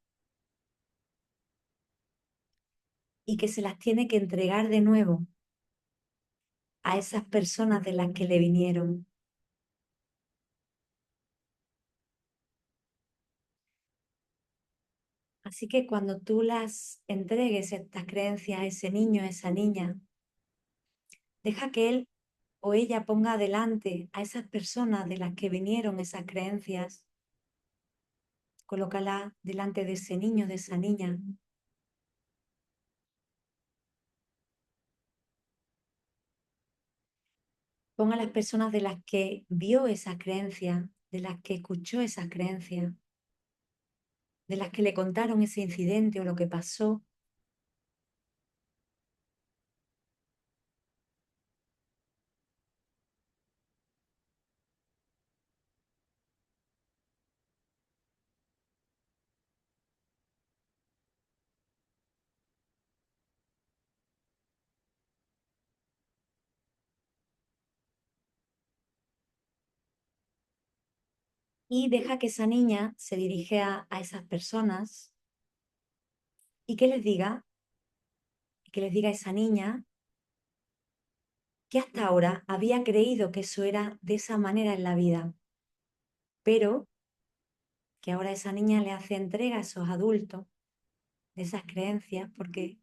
Speaker 1: y que se las tiene que entregar de nuevo a esas personas de las que le vinieron. Así que cuando tú las entregues estas creencias a ese niño, a esa niña, deja que él o ella ponga adelante a esas personas de las que vinieron esas creencias. Colócala delante de ese niño, de esa niña. Ponga a las personas de las que vio esas creencias, de las que escuchó esas creencias, de las que le contaron ese incidente o lo que pasó. Y deja que esa niña se dirija a esas personas y que les diga a esa niña que hasta ahora había creído que eso era de esa manera en la vida, pero que ahora esa niña le hace entrega a esos adultos de esas creencias porque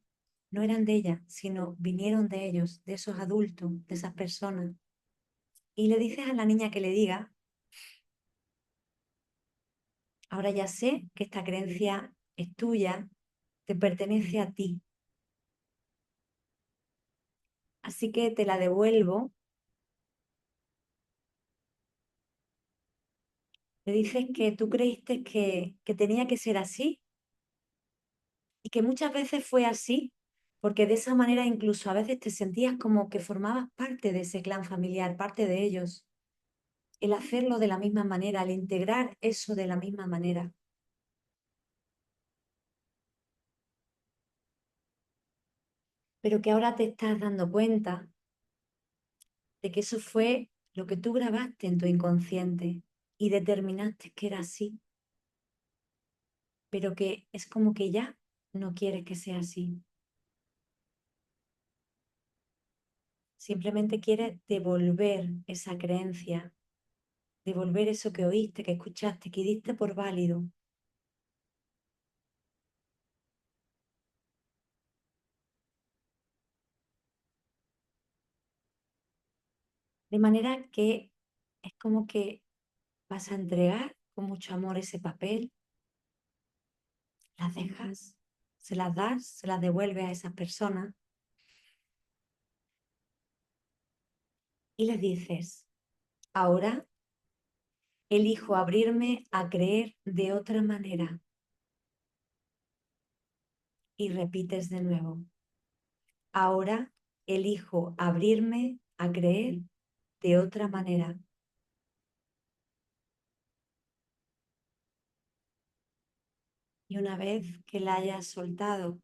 Speaker 1: no eran de ella, sino vinieron de ellos, de esos adultos, de esas personas. Y le dices a la niña que le diga, ahora ya sé que esta creencia es tuya, te pertenece a ti, así que te la devuelvo. Le dices que tú creíste que tenía que ser así y que muchas veces fue así, porque de esa manera incluso a veces te sentías como que formabas parte de ese clan familiar, parte de ellos. El hacerlo de la misma manera, el integrar eso de la misma manera. Pero que ahora te estás dando cuenta de que eso fue lo que tú grabaste en tu inconsciente y determinaste que era así, pero que es como que ya no quieres que sea así. Simplemente quieres devolver esa creencia, devolver eso que oíste, que escuchaste, que diste por válido. De manera que es como que vas a entregar con mucho amor ese papel, las dejas, se las das, se las devuelves a esas personas y les dices, ahora elijo abrirme a creer de otra manera. Y repites de nuevo, ahora elijo abrirme a creer de otra manera. Y una vez que la hayas soltado,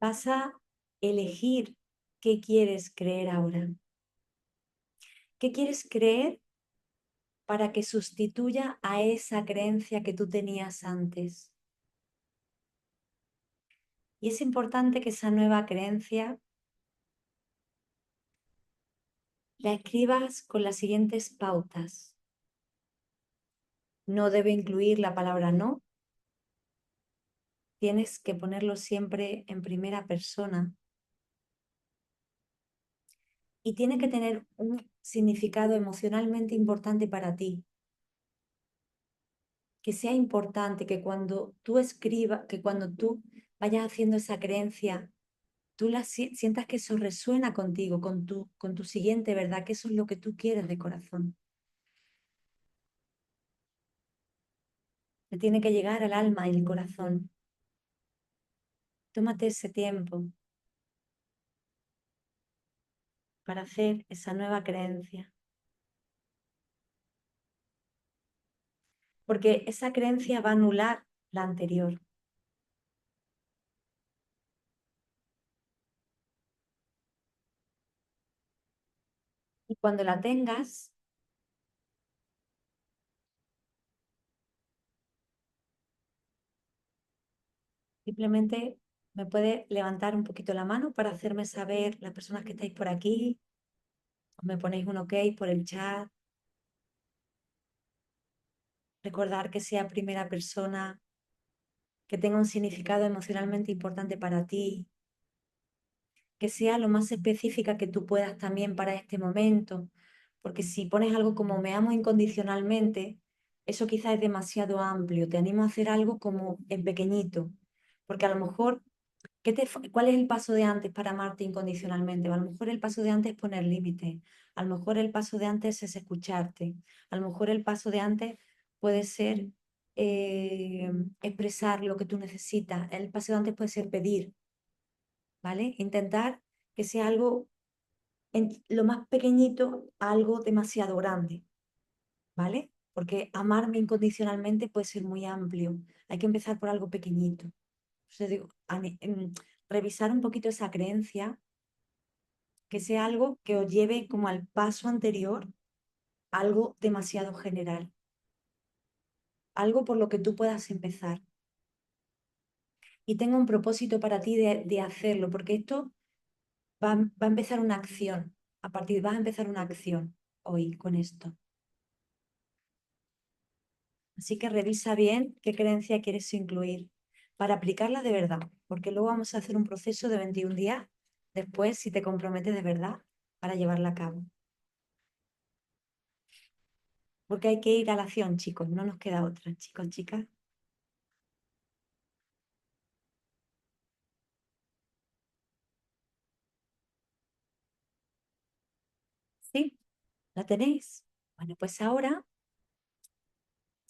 Speaker 1: vas a elegir qué quieres creer ahora. ¿Qué quieres creer para que sustituya a esa creencia que tú tenías antes? Y es importante que esa nueva creencia la escribas con las siguientes pautas. No debe incluir la palabra no. Tienes que ponerlo siempre en primera persona. Y tiene que tener un significado emocionalmente importante para ti. Que sea importante que cuando tú escribas, que cuando tú vayas haciendo esa creencia, tú sientas que eso resuena contigo, con tu siguiente verdad, que eso es lo que tú quieres de corazón. Te tiene que llegar al alma y el corazón. Tómate ese tiempo para hacer esa nueva creencia. Porque esa creencia va a anular la anterior. Y cuando la tengas, simplemente me puede levantar un poquito la mano para hacerme saber las personas que estáis por aquí. O me ponéis un ok por el chat. Recordar que sea primera persona, que tenga un significado emocionalmente importante para ti, que sea lo más específica que tú puedas también para este momento. Porque si pones algo como me amo incondicionalmente, eso quizás es demasiado amplio. Te animo a hacer algo como en pequeñito. Porque a lo mejor ¿cuál es el paso de antes para amarte incondicionalmente? A lo mejor el paso de antes es poner límites, a lo mejor el paso de antes es escucharte, a lo mejor el paso de antes puede ser expresar lo que tú necesitas, el paso de antes puede ser pedir, ¿vale? Intentar que sea algo en lo más pequeñito a algo demasiado grande, ¿vale? Porque amarme incondicionalmente puede ser muy amplio, hay que empezar por algo pequeñito. Entonces digo, revisar un poquito esa creencia, que sea algo que os lleve como al paso anterior, algo demasiado general, algo por lo que tú puedas empezar. Y tenga un propósito para ti de hacerlo, porque esto va a empezar una acción, vas a empezar una acción hoy con esto. Así que revisa bien qué creencia quieres incluir para aplicarla de verdad, porque luego vamos a hacer un proceso de 21 días después, si te comprometes de verdad, para llevarla a cabo. Porque hay que ir a la acción, chicos, no nos queda otra, chicos, chicas. ¿Sí? ¿La tenéis? Bueno, pues ahora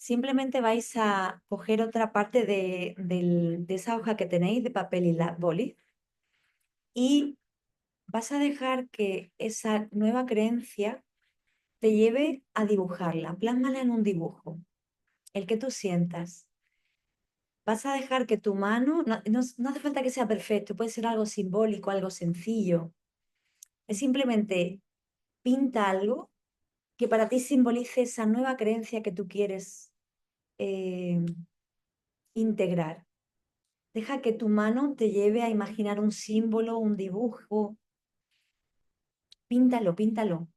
Speaker 1: simplemente vais a coger otra parte de esa hoja que tenéis de papel y la boli y vas a dejar que esa nueva creencia te lleve a dibujarla, plásmala en un dibujo, el que tú sientas. Vas a dejar que tu mano, no hace falta que sea perfecto, puede ser algo simbólico, algo sencillo. Es simplemente pinta algo que para ti simbolice esa nueva creencia que tú quieres eh, integrar. Deja que tu mano te lleve a imaginar un símbolo, un dibujo. Píntalo, píntalo.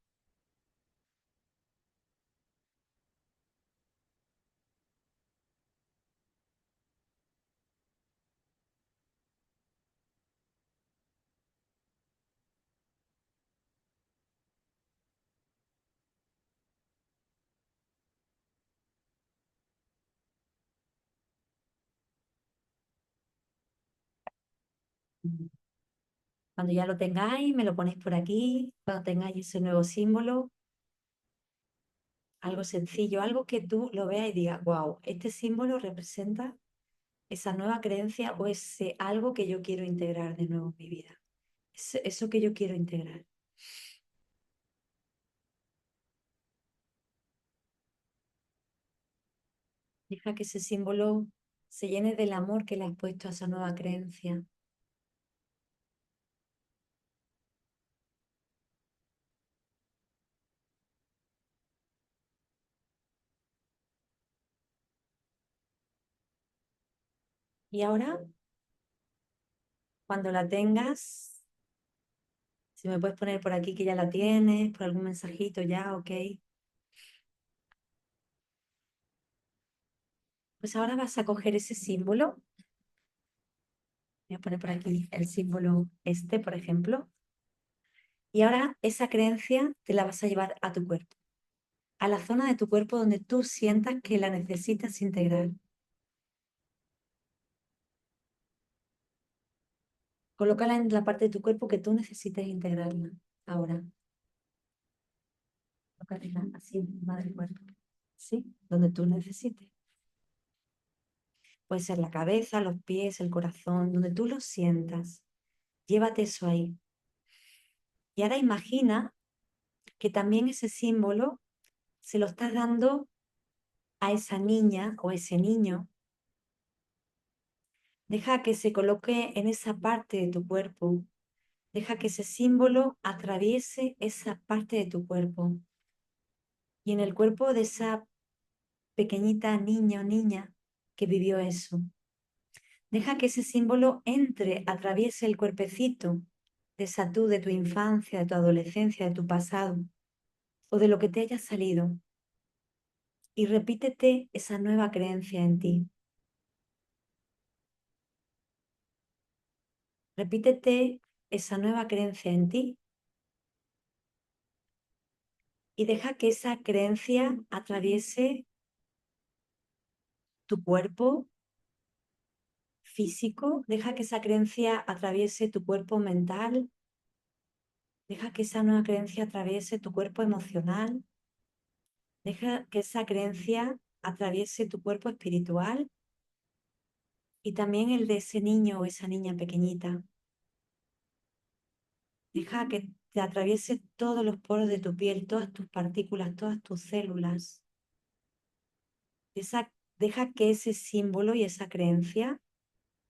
Speaker 1: Cuando ya lo tengáis, me lo ponéis por aquí. Cuando tengáis ese nuevo símbolo, algo sencillo, algo que tú lo veas y digas, wow, este símbolo representa esa nueva creencia o ese algo que yo quiero integrar de nuevo en mi vida. Eso que yo quiero integrar. Deja que ese símbolo se llene del amor que le has puesto a esa nueva creencia. Y ahora, cuando la tengas, si me puedes poner por aquí que ya la tienes, por algún mensajito ya, ok. Pues ahora vas a coger ese símbolo. Voy a poner por aquí el símbolo este, por ejemplo. Y ahora esa creencia te la vas a llevar a tu cuerpo, a la zona de tu cuerpo donde tú sientas que la necesitas integrar. Colócala en la parte de tu cuerpo que tú necesites integrarla. Ahora, colócala así encima del cuerpo. ¿Sí? Donde tú necesites. Puede ser la cabeza, los pies, el corazón, donde tú lo sientas. Llévate eso ahí. Y ahora imagina que también ese símbolo se lo estás dando a esa niña o ese niño. Deja que se coloque en esa parte de tu cuerpo. Deja que ese símbolo atraviese esa parte de tu cuerpo. Y en el cuerpo de esa pequeñita niña o niña que vivió eso. Deja que ese símbolo entre, atraviese el cuerpecito de esa tú, de tu infancia, de tu adolescencia, de tu pasado o de lo que te haya salido. Y repítete esa nueva creencia en ti. Repítete esa nueva creencia en ti y deja que esa creencia atraviese tu cuerpo físico, deja que esa creencia atraviese tu cuerpo mental, deja que esa nueva creencia atraviese tu cuerpo emocional, deja que esa creencia atraviese tu cuerpo espiritual y también el de ese niño o esa niña pequeñita. Deja que te atraviese todos los poros de tu piel, todas tus partículas, todas tus células. Deja que ese símbolo y esa creencia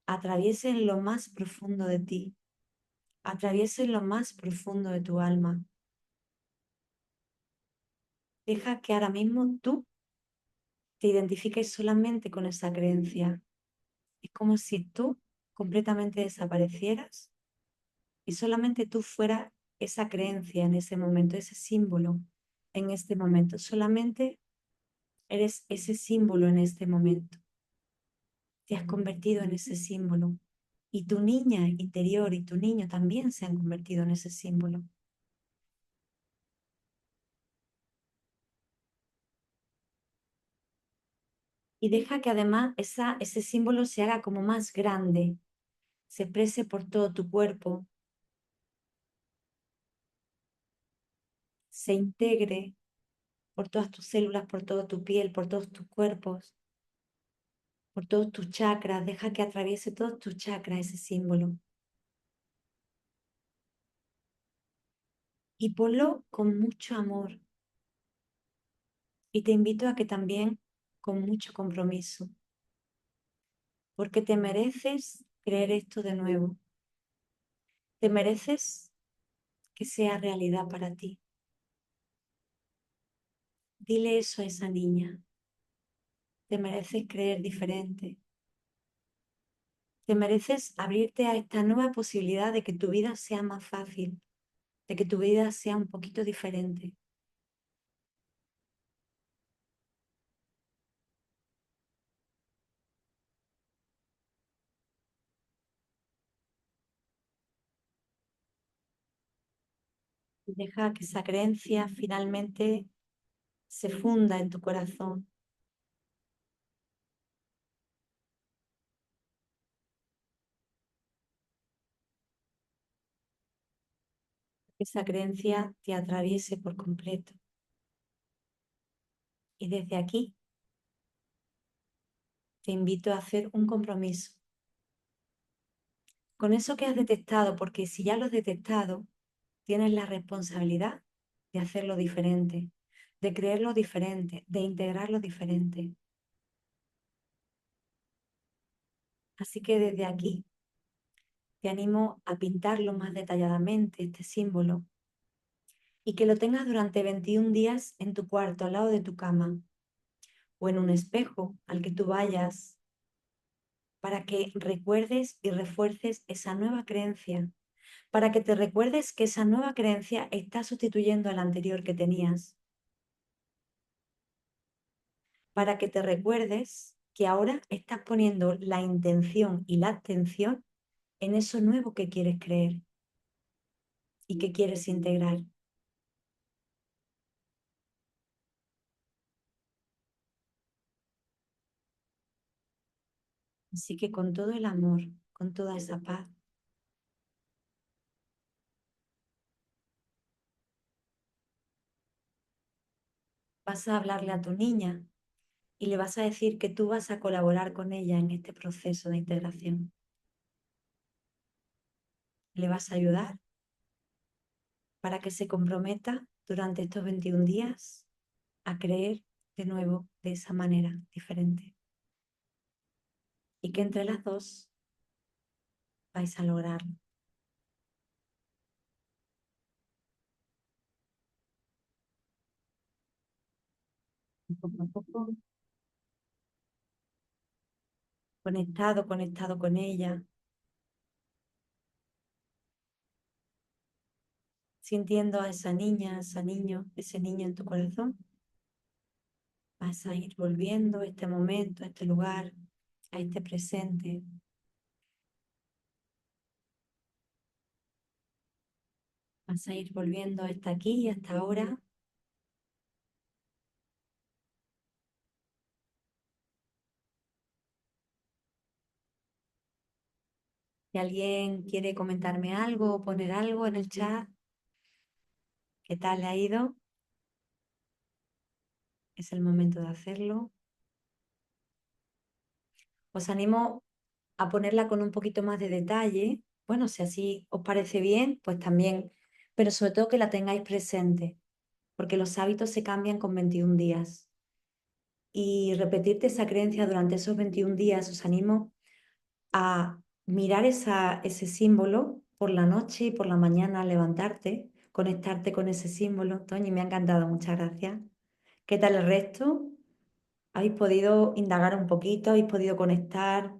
Speaker 1: atraviesen lo más profundo de ti, atraviesen lo más profundo de tu alma. Deja que ahora mismo tú te identifiques solamente con esa creencia. Es como si tú completamente desaparecieras y solamente tú fueras esa creencia en ese momento, ese símbolo en este momento. Solamente eres ese símbolo en este momento. Te has convertido en ese símbolo. Y tu niña interior y tu niño también se han convertido en ese símbolo. Y deja que además ese símbolo se haga como más grande, se exprese por todo tu cuerpo, se integre por todas tus células, por toda tu piel, por todos tus cuerpos, por todos tus chakras. Deja que atraviese todos tus chakras ese símbolo. Y ponlo con mucho amor. Y te invito a que también con mucho compromiso, porque te mereces creer esto de nuevo. Te mereces que sea realidad para ti. Dile eso a esa niña. Te mereces creer diferente. Te mereces abrirte a esta nueva posibilidad de que tu vida sea más fácil, de que tu vida sea un poquito diferente. Y deja que esa creencia finalmente se funda en tu corazón. esa creencia te atraviese por completo. Y desde aquí te invito a hacer un compromiso con eso que has detectado, porque si ya lo has detectado, tienes la responsabilidad de hacerlo diferente, de creerlo diferente, de integrarlo diferente. Así que desde aquí te animo a pintarlo más detalladamente, este símbolo, y que lo tengas durante 21 días en tu cuarto, al lado de tu cama, o en un espejo al que tú vayas, para que recuerdes y refuerces esa nueva creencia, para que te recuerdes que esa nueva creencia está sustituyendo a la anterior que tenías, para que te recuerdes que ahora estás poniendo la intención y la atención en eso nuevo que quieres creer y que quieres integrar. Así que con todo el amor, con toda esa paz, vas a hablarle a tu niña y le vas a decir que tú vas a colaborar con ella en este proceso de integración. Le vas a ayudar para que se comprometa durante estos 21 días a creer de nuevo de esa manera diferente. Y que entre las dos vais a lograrlo. Poco a poco, conectado con ella, sintiendo a esa niña, ese niño en tu corazón. Vas a ir volviendo a este momento, a este lugar, a este presente. Vas a ir volviendo hasta aquí y hasta ahora. Si alguien quiere comentarme algo o poner algo en el chat, ¿qué tal le ha ido? Es el momento de hacerlo. Os animo a ponerla con un poquito más de detalle. Bueno, si así os parece bien, pues también, pero sobre todo que la tengáis presente, porque los hábitos se cambian con 21 días. Y repetirte esa creencia durante esos 21 días, os animo a mirar ese símbolo por la noche y por la mañana, levantarte, conectarte con ese símbolo. Toñi, me ha encantado, muchas gracias. ¿Qué tal el resto? ¿Habéis podido indagar un poquito? ¿Habéis podido conectar?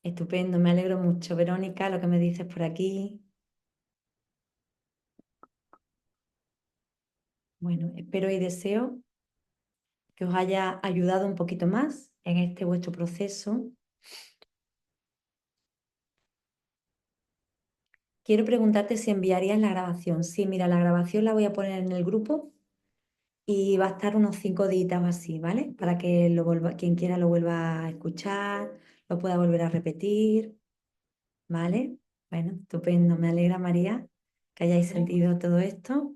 Speaker 1: Estupendo, me alegro mucho. Verónica, lo que me dices por aquí. Bueno, espero y deseo que os haya ayudado un poquito más en este vuestro proceso. Quiero preguntarte si enviarías la grabación. Sí, mira, la grabación la voy a poner en el grupo y va a estar unos 5 días o así, ¿vale? Para que quien quiera lo vuelva a escuchar, lo pueda volver a repetir, ¿vale? Bueno, estupendo. Me alegra, María, que hayáis sentido todo esto.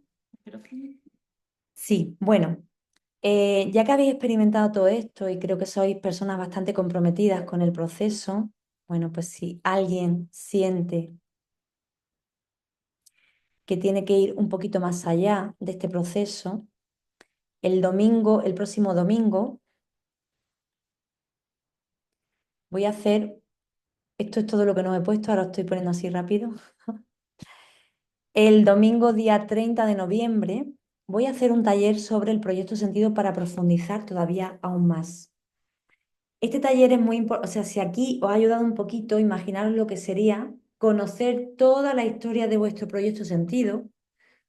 Speaker 1: Sí, bueno, ya que habéis experimentado todo esto y creo que sois personas bastante comprometidas con el proceso, bueno, pues si alguien siente que tiene que ir un poquito más allá de este proceso, el próximo domingo, voy a hacer, esto es todo lo que no he puesto, ahora lo estoy poniendo así rápido. El domingo día 30 de noviembre voy a hacer un taller sobre el proyecto sentido para profundizar todavía aún más. Este taller es muy importante, o sea, si aquí os ha ayudado un poquito, imaginaros lo que sería conocer toda la historia de vuestro proyecto sentido,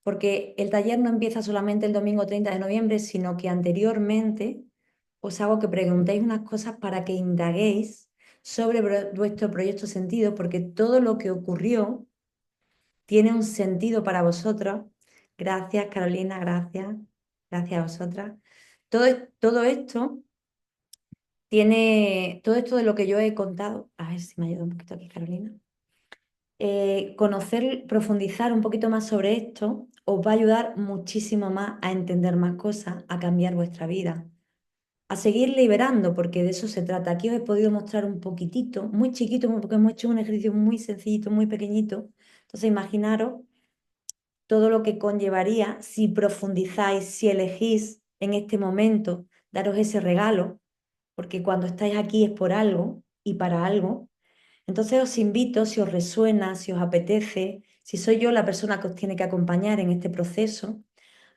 Speaker 1: porque el taller no empieza solamente el domingo 30 de noviembre, sino que anteriormente os hago que preguntéis unas cosas para que indaguéis sobre vuestro proyecto sentido, porque todo lo que ocurrió tiene un sentido para vosotros. Gracias, Carolina, gracias. Gracias a vosotras. Todo esto todo esto de lo que yo he contado, a ver si me ayuda un poquito aquí, Carolina. conocer, profundizar un poquito más sobre esto os va a ayudar muchísimo más a entender más cosas, a cambiar vuestra vida, a seguir liberando, porque de eso se trata. Aquí os he podido mostrar un poquitito, muy chiquito, porque hemos hecho un ejercicio muy sencillito, muy pequeñito. Entonces, imaginaros todo lo que conllevaría si profundizáis, si elegís en este momento daros ese regalo, porque cuando estáis aquí es por algo y para algo. Entonces os invito, si os resuena, si os apetece, si soy yo la persona que os tiene que acompañar en este proceso,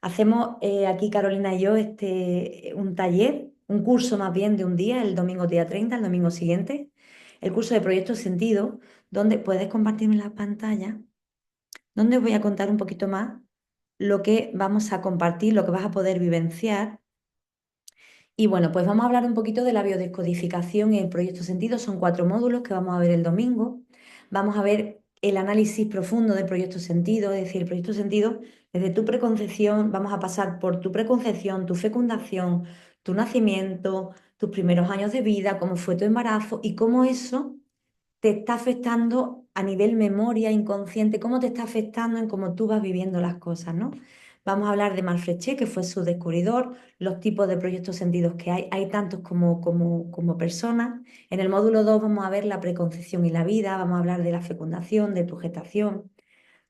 Speaker 1: hacemos aquí Carolina y yo un taller, un curso más bien de un día, el domingo día 30, el domingo siguiente, el curso de Proyecto Sentido, donde puedes compartirme la pantalla, donde os voy a contar un poquito más lo que vamos a compartir, lo que vas a poder vivenciar. Y bueno, pues vamos a hablar un poquito de la biodescodificación y el proyecto sentido. Son 4 módulos que vamos a ver el domingo. Vamos a ver el análisis profundo del proyecto sentido, es decir, el proyecto sentido desde tu preconcepción, vamos a pasar por tu preconcepción, tu fecundación, tu nacimiento, tus primeros años de vida, cómo fue tu embarazo y cómo eso te está afectando a nivel memoria inconsciente, cómo te está afectando en cómo tú vas viviendo las cosas, ¿no? Vamos a hablar de Manfred, que fue su descubridor, los tipos de proyectos sentidos que hay tantos como personas. En el módulo 2 vamos a ver la preconcepción y la vida, vamos a hablar de la fecundación, de tu gestación,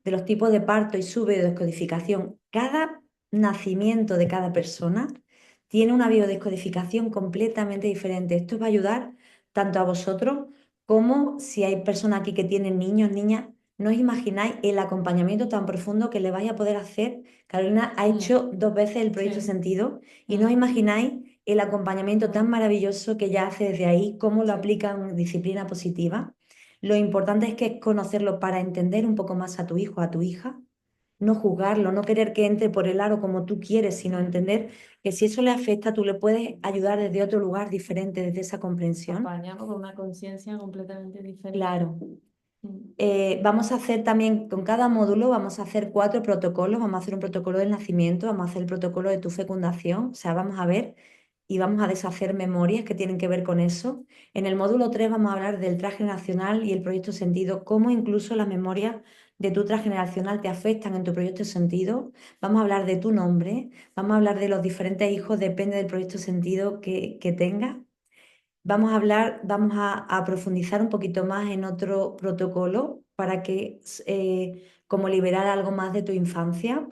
Speaker 1: de los tipos de parto y su biodescodificación. Cada nacimiento de cada persona tiene una biodescodificación completamente diferente. Esto va a ayudar tanto a vosotros como si hay personas aquí que tienen niños, niñas. No os imagináis el acompañamiento tan profundo que le vais a poder hacer. Carolina ha hecho 2 veces el proyecto
Speaker 2: Sí.
Speaker 1: sentido y no os imagináis el acompañamiento tan maravilloso que ella hace desde ahí, cómo lo aplica en disciplina positiva. Lo importante es que conocerlo para entender un poco más a tu hijo, a tu hija, no juzgarlo, no querer que entre por el aro como tú quieres, sino entender que si eso le afecta, tú le puedes ayudar desde otro lugar diferente, desde esa comprensión.
Speaker 2: Acompañado con una conciencia completamente diferente.
Speaker 1: Claro.
Speaker 2: Mm.
Speaker 1: Vamos a hacer también, con cada módulo, vamos a hacer 4 protocolos. Vamos a hacer un protocolo del nacimiento, vamos a hacer el protocolo de tu fecundación, o sea, vamos a ver y vamos a deshacer memorias que tienen que ver con eso. En el módulo 3 vamos a hablar del transgeneracional y el proyecto sentido, cómo incluso las memorias de tu transgeneracional te afectan en tu proyecto sentido. Vamos a hablar de tu nombre, vamos a hablar de los diferentes hijos, depende del proyecto sentido que tengas. Vamos a hablar, vamos a profundizar un poquito más en otro protocolo para que, como liberar algo más de tu infancia.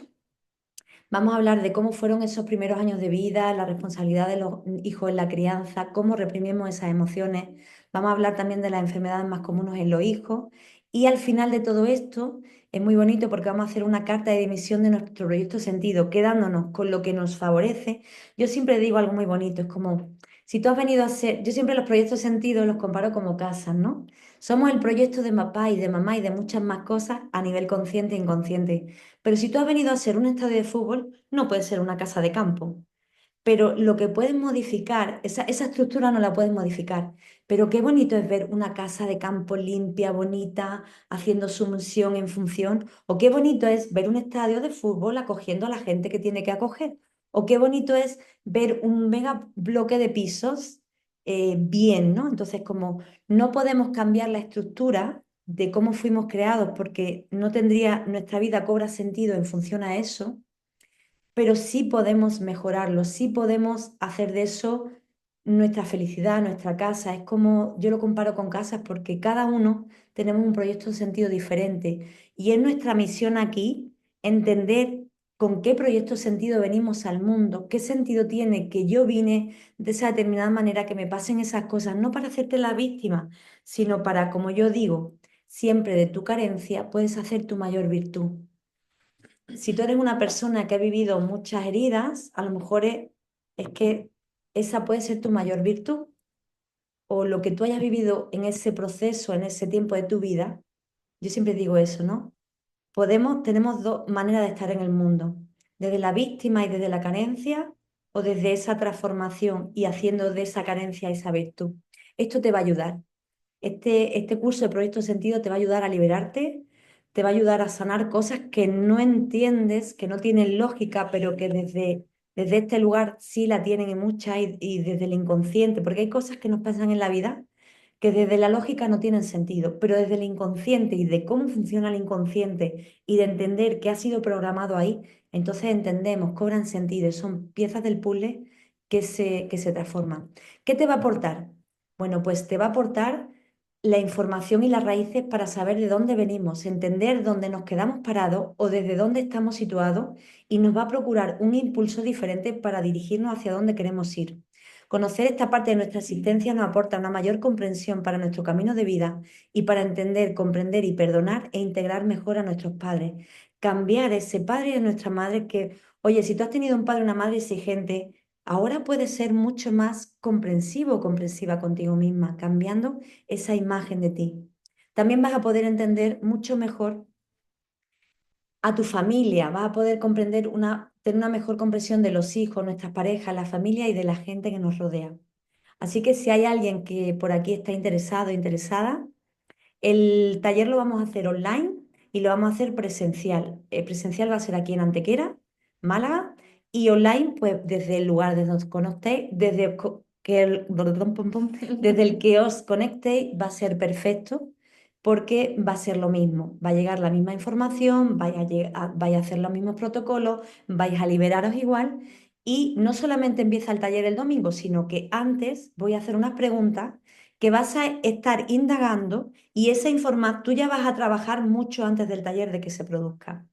Speaker 1: Vamos a hablar de cómo fueron esos primeros años de vida, la responsabilidad de los hijos en la crianza, cómo reprimimos esas emociones. Vamos a hablar también de las enfermedades más comunes en los hijos. Y al final de todo esto es muy bonito porque vamos a hacer una carta de dimisión de nuestro proyecto sentido, quedándonos con lo que nos favorece. Yo siempre digo algo muy bonito, es como, si tú has venido a ser, yo siempre los proyectos sentido los comparo como casas, ¿no? Somos el proyecto de papá y de mamá y de muchas más cosas a nivel consciente e inconsciente. Pero si tú has venido a ser un estadio de fútbol, no puede ser una casa de campo. Pero lo que puedes modificar, esa estructura no la puedes modificar. Pero qué bonito es ver una casa de campo limpia, bonita, haciendo su misión en función. O qué bonito es ver un estadio de fútbol acogiendo a la gente que tiene que acoger. O qué bonito es ver un mega bloque de pisos bien, ¿no? Entonces, como no podemos cambiar la estructura de cómo fuimos creados, porque no tendría, nuestra vida cobra sentido en función a eso, pero sí podemos mejorarlo, sí podemos hacer de eso nuestra felicidad, nuestra casa. Es como, yo lo comparo con casas porque cada uno tenemos un proyecto de sentido diferente y es nuestra misión aquí entender con qué proyecto de sentido venimos al mundo, qué sentido tiene que yo vine de esa determinada manera, que me pasen esas cosas, no para hacerte la víctima, sino para, como yo digo, siempre de tu carencia puedes hacer tu mayor virtud. Si tú eres una persona que ha vivido muchas heridas, a lo mejor es que esa puede ser tu mayor virtud, o lo que tú hayas vivido en ese proceso, en ese tiempo de tu vida. Yo siempre digo eso, ¿no? Tenemos 2 maneras de estar en el mundo, desde la víctima y desde la carencia, o desde esa transformación y haciendo de esa carencia esa virtud. Esto te va a ayudar. Este curso de Proyecto Sentido te va a ayudar a liberarte, te va a ayudar a sanar cosas que no entiendes, que no tienen lógica, pero que desde este lugar sí la tienen, y muchas, y desde el inconsciente, porque hay cosas que nos pasan en la vida que desde la lógica no tienen sentido, pero desde el inconsciente y de cómo funciona el inconsciente y de entender qué ha sido programado ahí, entonces entendemos, cobran sentido, y son piezas del puzzle que se transforman. ¿Qué te va a aportar? Bueno, pues te va a aportar la información y las raíces para saber de dónde venimos, entender dónde nos quedamos parados o desde dónde estamos situados, y nos va a procurar un impulso diferente para dirigirnos hacia dónde queremos ir. Conocer esta parte de nuestra existencia nos aporta una mayor comprensión para nuestro camino de vida y para entender, comprender y perdonar e integrar mejor a nuestros padres. Cambiar ese padre de nuestra madre que, oye, si tú has tenido un padre o una madre exigente, ahora puedes ser mucho más comprensivo o comprensiva contigo misma, cambiando esa imagen de ti. También vas a poder entender mucho mejor a tu familia, vas a poder tener una mejor comprensión de los hijos, nuestras parejas, la familia y de la gente que nos rodea. Así que si hay alguien que por aquí está interesado o interesada, el taller lo vamos a hacer online y lo vamos a hacer presencial. Presencial va a ser aquí en Antequera, Málaga, y online, pues desde el lugar desde donde os conectéis, desde el que os conectéis, va a ser perfecto porque va a ser lo mismo. Va a llegar la misma información, vais a hacer los mismos protocolos, vais a liberaros igual. Y no solamente empieza el taller el domingo, sino que antes voy a hacer unas preguntas que vas a estar indagando, y esa información tú ya vas a trabajar mucho antes del taller de que se produzca.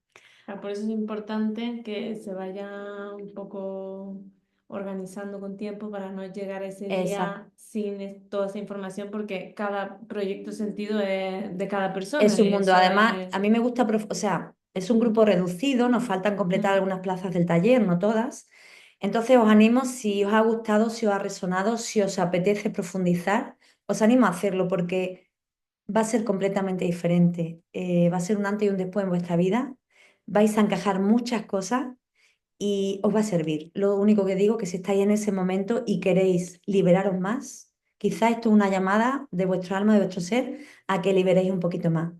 Speaker 2: Por eso es importante que se vaya un poco organizando con tiempo para no llegar a ese
Speaker 1: Exacto.
Speaker 2: día sin toda esa información, porque cada proyecto sentido es de cada
Speaker 1: Es
Speaker 2: persona
Speaker 1: un
Speaker 2: y
Speaker 1: mundo.
Speaker 2: eso
Speaker 1: Además,
Speaker 2: es...
Speaker 1: a mí me gusta, o sea, es un grupo reducido, nos faltan completar
Speaker 2: Mm.
Speaker 1: algunas plazas del taller, no todas. Entonces, os animo, si os ha gustado, si os ha resonado, si os apetece profundizar, os animo a hacerlo porque va a ser completamente diferente. Va a ser un antes y un después en vuestra vida. Vais a encajar muchas cosas y os va a servir. Lo único que digo que si estáis en ese momento y queréis liberaros más, quizás esto es una llamada de vuestro alma, de vuestro ser, a que liberéis un poquito más.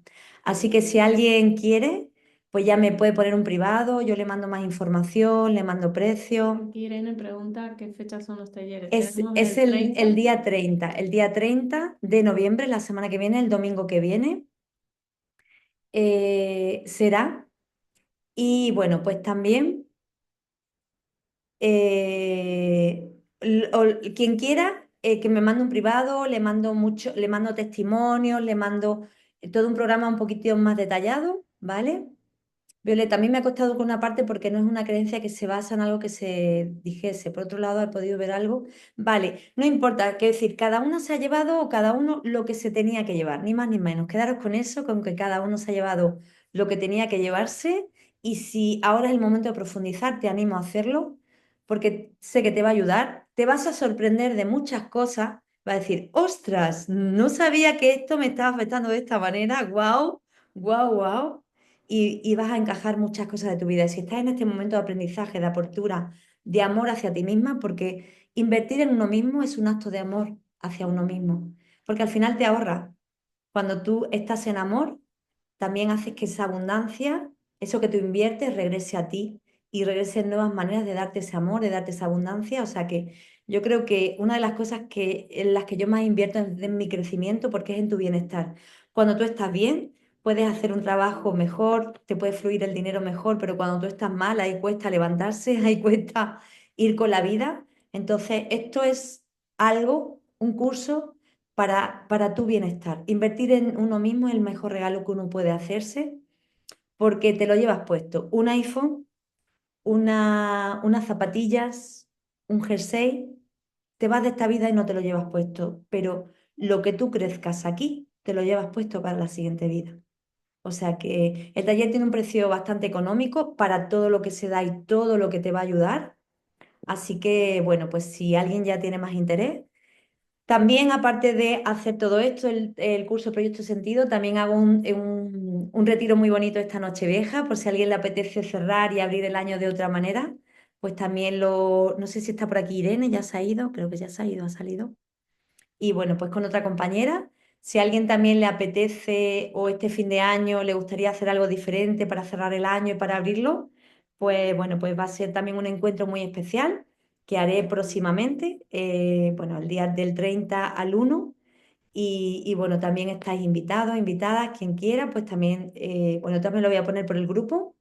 Speaker 1: Así que si alguien quiere, pues ya me puede poner un privado, yo le mando más información, le mando precio.
Speaker 2: Aquí Irene pregunta qué fechas son los talleres.
Speaker 1: Es,
Speaker 2: Tenemos
Speaker 1: es
Speaker 2: el
Speaker 1: el,
Speaker 2: 30.
Speaker 1: el día 30 de noviembre, la semana que viene, el domingo que viene, será. Y bueno, pues también quien quiera que me mande un privado, le mando testimonios, le mando todo un programa un poquitito más detallado, ¿vale? Violeta, a mí me ha costado con una parte porque no es una creencia que se basa en algo que se dijese. Por otro lado, he podido ver algo. Vale, no importa, quiero decir, cada uno se ha llevado o cada uno lo que se tenía que llevar, ni más ni menos. Quedaros con eso, con que cada uno se ha llevado lo que tenía que llevarse. Y si ahora es el momento de profundizar, te animo a hacerlo porque sé que te va a ayudar. Te vas a sorprender de muchas cosas. Va a decir, ostras, no sabía que esto me estaba afectando de esta manera. Guau, guau, guau. Y vas a encajar muchas cosas de tu vida. Y si estás en este momento de aprendizaje, de apertura, de amor hacia ti misma, porque invertir en uno mismo es un acto de amor hacia uno mismo, porque al final te ahorra. Cuando tú estás en amor, también haces que esa abundancia, eso que tú inviertes, regrese a ti y regrese en nuevas maneras de darte ese amor, de darte esa abundancia. O sea que yo creo que una de las cosas en las que yo más invierto es en mi crecimiento, porque es en tu bienestar. Cuando tú estás bien, puedes hacer un trabajo mejor, te puede fluir el dinero mejor, pero cuando tú estás mal, ahí cuesta levantarse, ahí cuesta ir con la vida. Entonces, esto es algo, un curso para tu bienestar. Invertir en uno mismo es el mejor regalo que uno puede hacerse porque te lo llevas puesto. Un iPhone, unas zapatillas, un jersey, te vas de esta vida y no te lo llevas puesto, pero lo que tú crezcas aquí, te lo llevas puesto para la siguiente vida. O sea que el taller tiene un precio bastante económico para todo lo que se da y todo lo que te va a ayudar. Así que, bueno, pues si alguien ya tiene más interés, también, aparte de hacer todo esto, el curso Proyecto Sentido, también hago un retiro muy bonito esta noche vieja, por si a alguien le apetece cerrar y abrir el año de otra manera, pues también no sé si está por aquí Irene, ya se ha ido, creo que ya se ha ido, ha salido. Y bueno, pues con otra compañera, si a alguien también le apetece o este fin de año le gustaría hacer algo diferente para cerrar el año y para abrirlo, pues bueno, pues va a ser también un encuentro muy especial que haré próximamente, bueno, el día del 30 al 1, Y bueno, también estáis invitados, invitadas, quien quiera, pues también, bueno, también lo voy a poner por el grupo.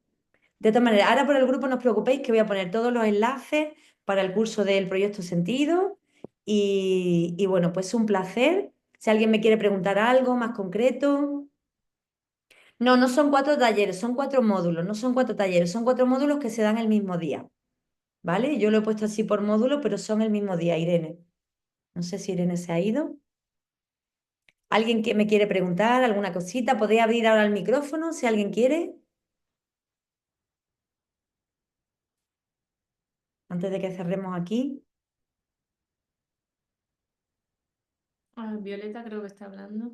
Speaker 1: De todas maneras, ahora por el grupo no os preocupéis que voy a poner todos los enlaces para el curso del Proyecto Sentido. Y bueno, pues un placer. Si alguien me quiere preguntar algo más concreto. No, no son 4 talleres, son 4 módulos, no son 4 talleres, son 4 módulos que se dan el mismo día, ¿vale? Yo lo he puesto así por módulo, pero son el mismo día, Irene. No sé si Irene se ha ido. ¿Alguien que me quiere preguntar alguna cosita? ¿Podéis abrir ahora el micrófono si alguien quiere? Antes de que cerremos aquí.
Speaker 2: Ah, Violeta creo que está hablando.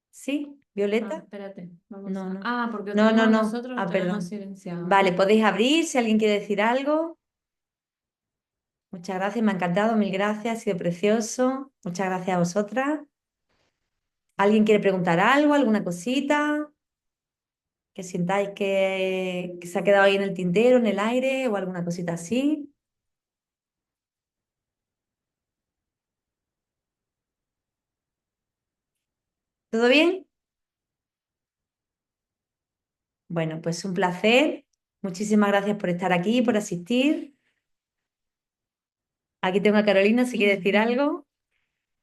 Speaker 1: ¿Sí?
Speaker 2: Ah,
Speaker 1: ¿Violeta?
Speaker 2: espérate, vamos
Speaker 1: No,
Speaker 2: a...
Speaker 1: no.
Speaker 2: Ah, porque
Speaker 1: No, no,
Speaker 2: tenemos
Speaker 1: no.
Speaker 2: nosotros, lo
Speaker 1: Ah,
Speaker 2: tenemos
Speaker 1: perdón.
Speaker 2: silenciado,
Speaker 1: Vale,
Speaker 2: ¿no?
Speaker 1: podéis abrir si alguien quiere decir algo. Muchas gracias, me ha encantado, mil gracias, ha sido precioso. Muchas gracias a vosotras. ¿Alguien quiere preguntar algo, alguna cosita? Que sintáis que se ha quedado ahí en el tintero, en el aire o alguna cosita así. ¿Todo bien? Bueno, pues un placer. Muchísimas gracias por estar aquí, por asistir. Aquí tengo a Carolina, si quiere decir algo.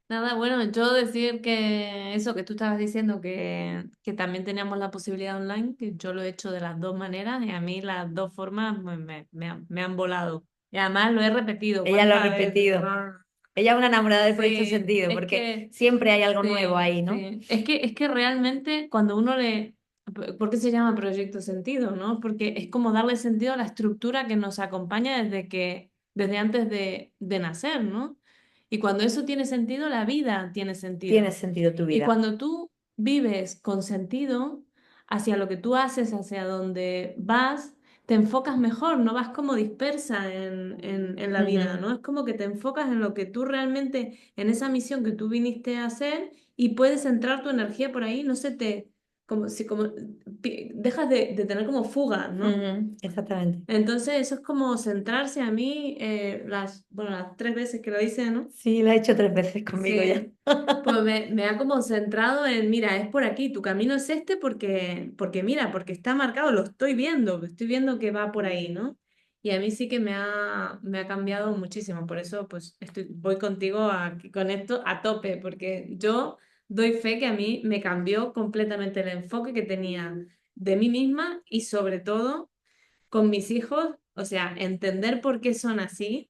Speaker 2: Nada, bueno, yo decir que eso que tú estabas diciendo, que también teníamos la posibilidad online, que yo lo he hecho de las dos maneras y a mí las dos formas me han volado. Y además lo he repetido,
Speaker 1: Ella lo ha
Speaker 2: ¿cuántas veces?
Speaker 1: repetido. Ella es una enamorada del Proyecto
Speaker 2: Sí,
Speaker 1: Sentido, porque siempre hay algo nuevo
Speaker 2: sí,
Speaker 1: ahí, ¿no?
Speaker 2: sí. Es que realmente cuando uno le... ¿Por qué se llama Proyecto Sentido, no? Porque es como darle sentido a la estructura que nos acompaña desde antes de nacer, ¿no? Y cuando eso tiene sentido, la vida tiene
Speaker 1: Tiene
Speaker 2: sentido.
Speaker 1: sentido tu
Speaker 2: Y
Speaker 1: vida.
Speaker 2: cuando tú vives con sentido hacia lo que tú haces, hacia donde vas, te enfocas mejor, no vas como dispersa en la vida,
Speaker 1: Ujú,
Speaker 2: ¿no? Es como que te enfocas en lo que tú realmente, en esa misión que tú viniste a hacer y puedes centrar tu energía por ahí, no se te, como si como, dejas de tener como fuga, ¿no?
Speaker 1: ujú, exactamente.
Speaker 2: Entonces eso es como centrarse a mí, bueno, las 3 veces que lo hice, ¿no?
Speaker 1: Sí, lo ha hecho 3 veces conmigo ya.
Speaker 2: Sí, pues me ha como centrado en, mira, es por aquí, tu camino es este porque mira, porque está marcado, lo estoy viendo que va por ahí, ¿no? Y a mí sí que me ha cambiado muchísimo, por eso pues voy contigo con esto a tope, porque yo doy fe que a mí me cambió completamente el enfoque que tenía de mí misma y sobre todo con mis hijos, o sea, entender por qué son así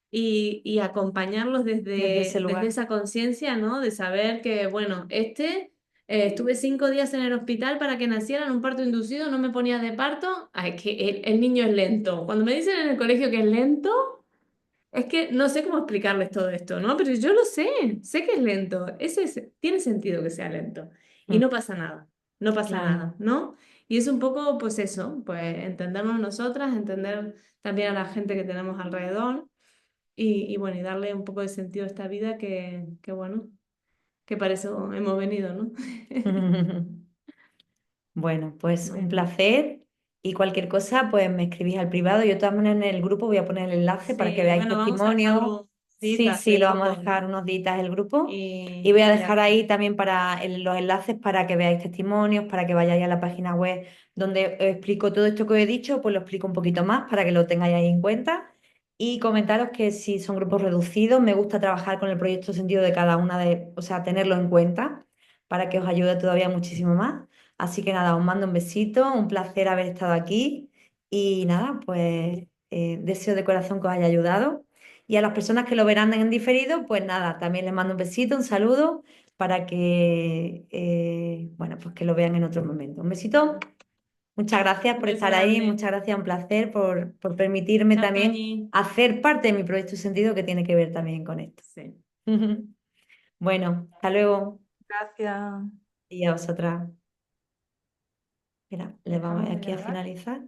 Speaker 2: y acompañarlos
Speaker 1: Desde ese
Speaker 2: desde
Speaker 1: lugar.
Speaker 2: esa conciencia, ¿no? De saber que, bueno, estuve 5 días en el hospital para que naciera en un parto inducido, no me ponía de parto, ay, que el niño es lento. Cuando me dicen en el colegio que es lento, es que no sé cómo explicarles todo esto, ¿no? Pero yo lo sé que es lento, tiene sentido que sea lento y
Speaker 1: Mm,
Speaker 2: no pasa nada, no pasa
Speaker 1: claro.
Speaker 2: nada, ¿no? Y es un poco, pues eso, pues entendernos nosotras, entender también a la gente que tenemos alrededor y bueno, y darle un poco de sentido a esta vida que bueno, que para eso hemos venido, ¿no?
Speaker 1: Bueno, pues un
Speaker 2: Bueno,
Speaker 1: placer y cualquier cosa, pues me escribís al privado. Yo de todas maneras en el grupo voy a poner el enlace para que
Speaker 2: sí,
Speaker 1: veáis
Speaker 2: bueno, vamos a
Speaker 1: testimonios.
Speaker 2: dejarlo
Speaker 1: Sí,
Speaker 2: citas y
Speaker 1: sí, lo
Speaker 2: eso
Speaker 1: vamos a dejar unos días el grupo y
Speaker 2: y,
Speaker 1: voy a
Speaker 2: y ya
Speaker 1: dejar
Speaker 2: está.
Speaker 1: ahí también los enlaces para que veáis testimonios, para que vayáis a la página web donde os explico todo esto que os he dicho, pues lo explico un poquito más para que lo tengáis ahí en cuenta. Y comentaros que si son grupos reducidos, me gusta trabajar con el proyecto sentido de cada una o sea, tenerlo en cuenta para que os ayude todavía muchísimo más. Así que nada, os mando un besito, un placer haber estado aquí y nada, pues deseo de corazón que os haya ayudado. Y a las personas que lo verán en diferido, pues nada, también les mando un besito, un saludo para que, bueno, pues que lo vean en otro momento. Un besito, muchas gracias
Speaker 2: Un
Speaker 1: por
Speaker 2: beso
Speaker 1: estar ahí,
Speaker 2: grande.
Speaker 1: muchas gracias, un placer por permitirme
Speaker 2: Chao,
Speaker 1: también
Speaker 2: Toñi.
Speaker 1: hacer parte de mi proyecto sentido que tiene que ver también con esto.
Speaker 2: Sí.
Speaker 1: Bueno, hasta luego
Speaker 5: Gracias.
Speaker 1: y a vosotras. Mira, le vamos
Speaker 2: Dejamos de
Speaker 1: aquí a
Speaker 2: grabar.
Speaker 1: finalizar.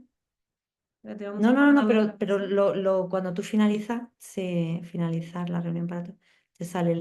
Speaker 2: Espérate, vamos
Speaker 1: No,
Speaker 2: a
Speaker 1: no, no, no,
Speaker 2: cortar la
Speaker 1: pero
Speaker 2: grabación.
Speaker 1: cuando tú finalizas, finalizar la reunión para todos, te sale la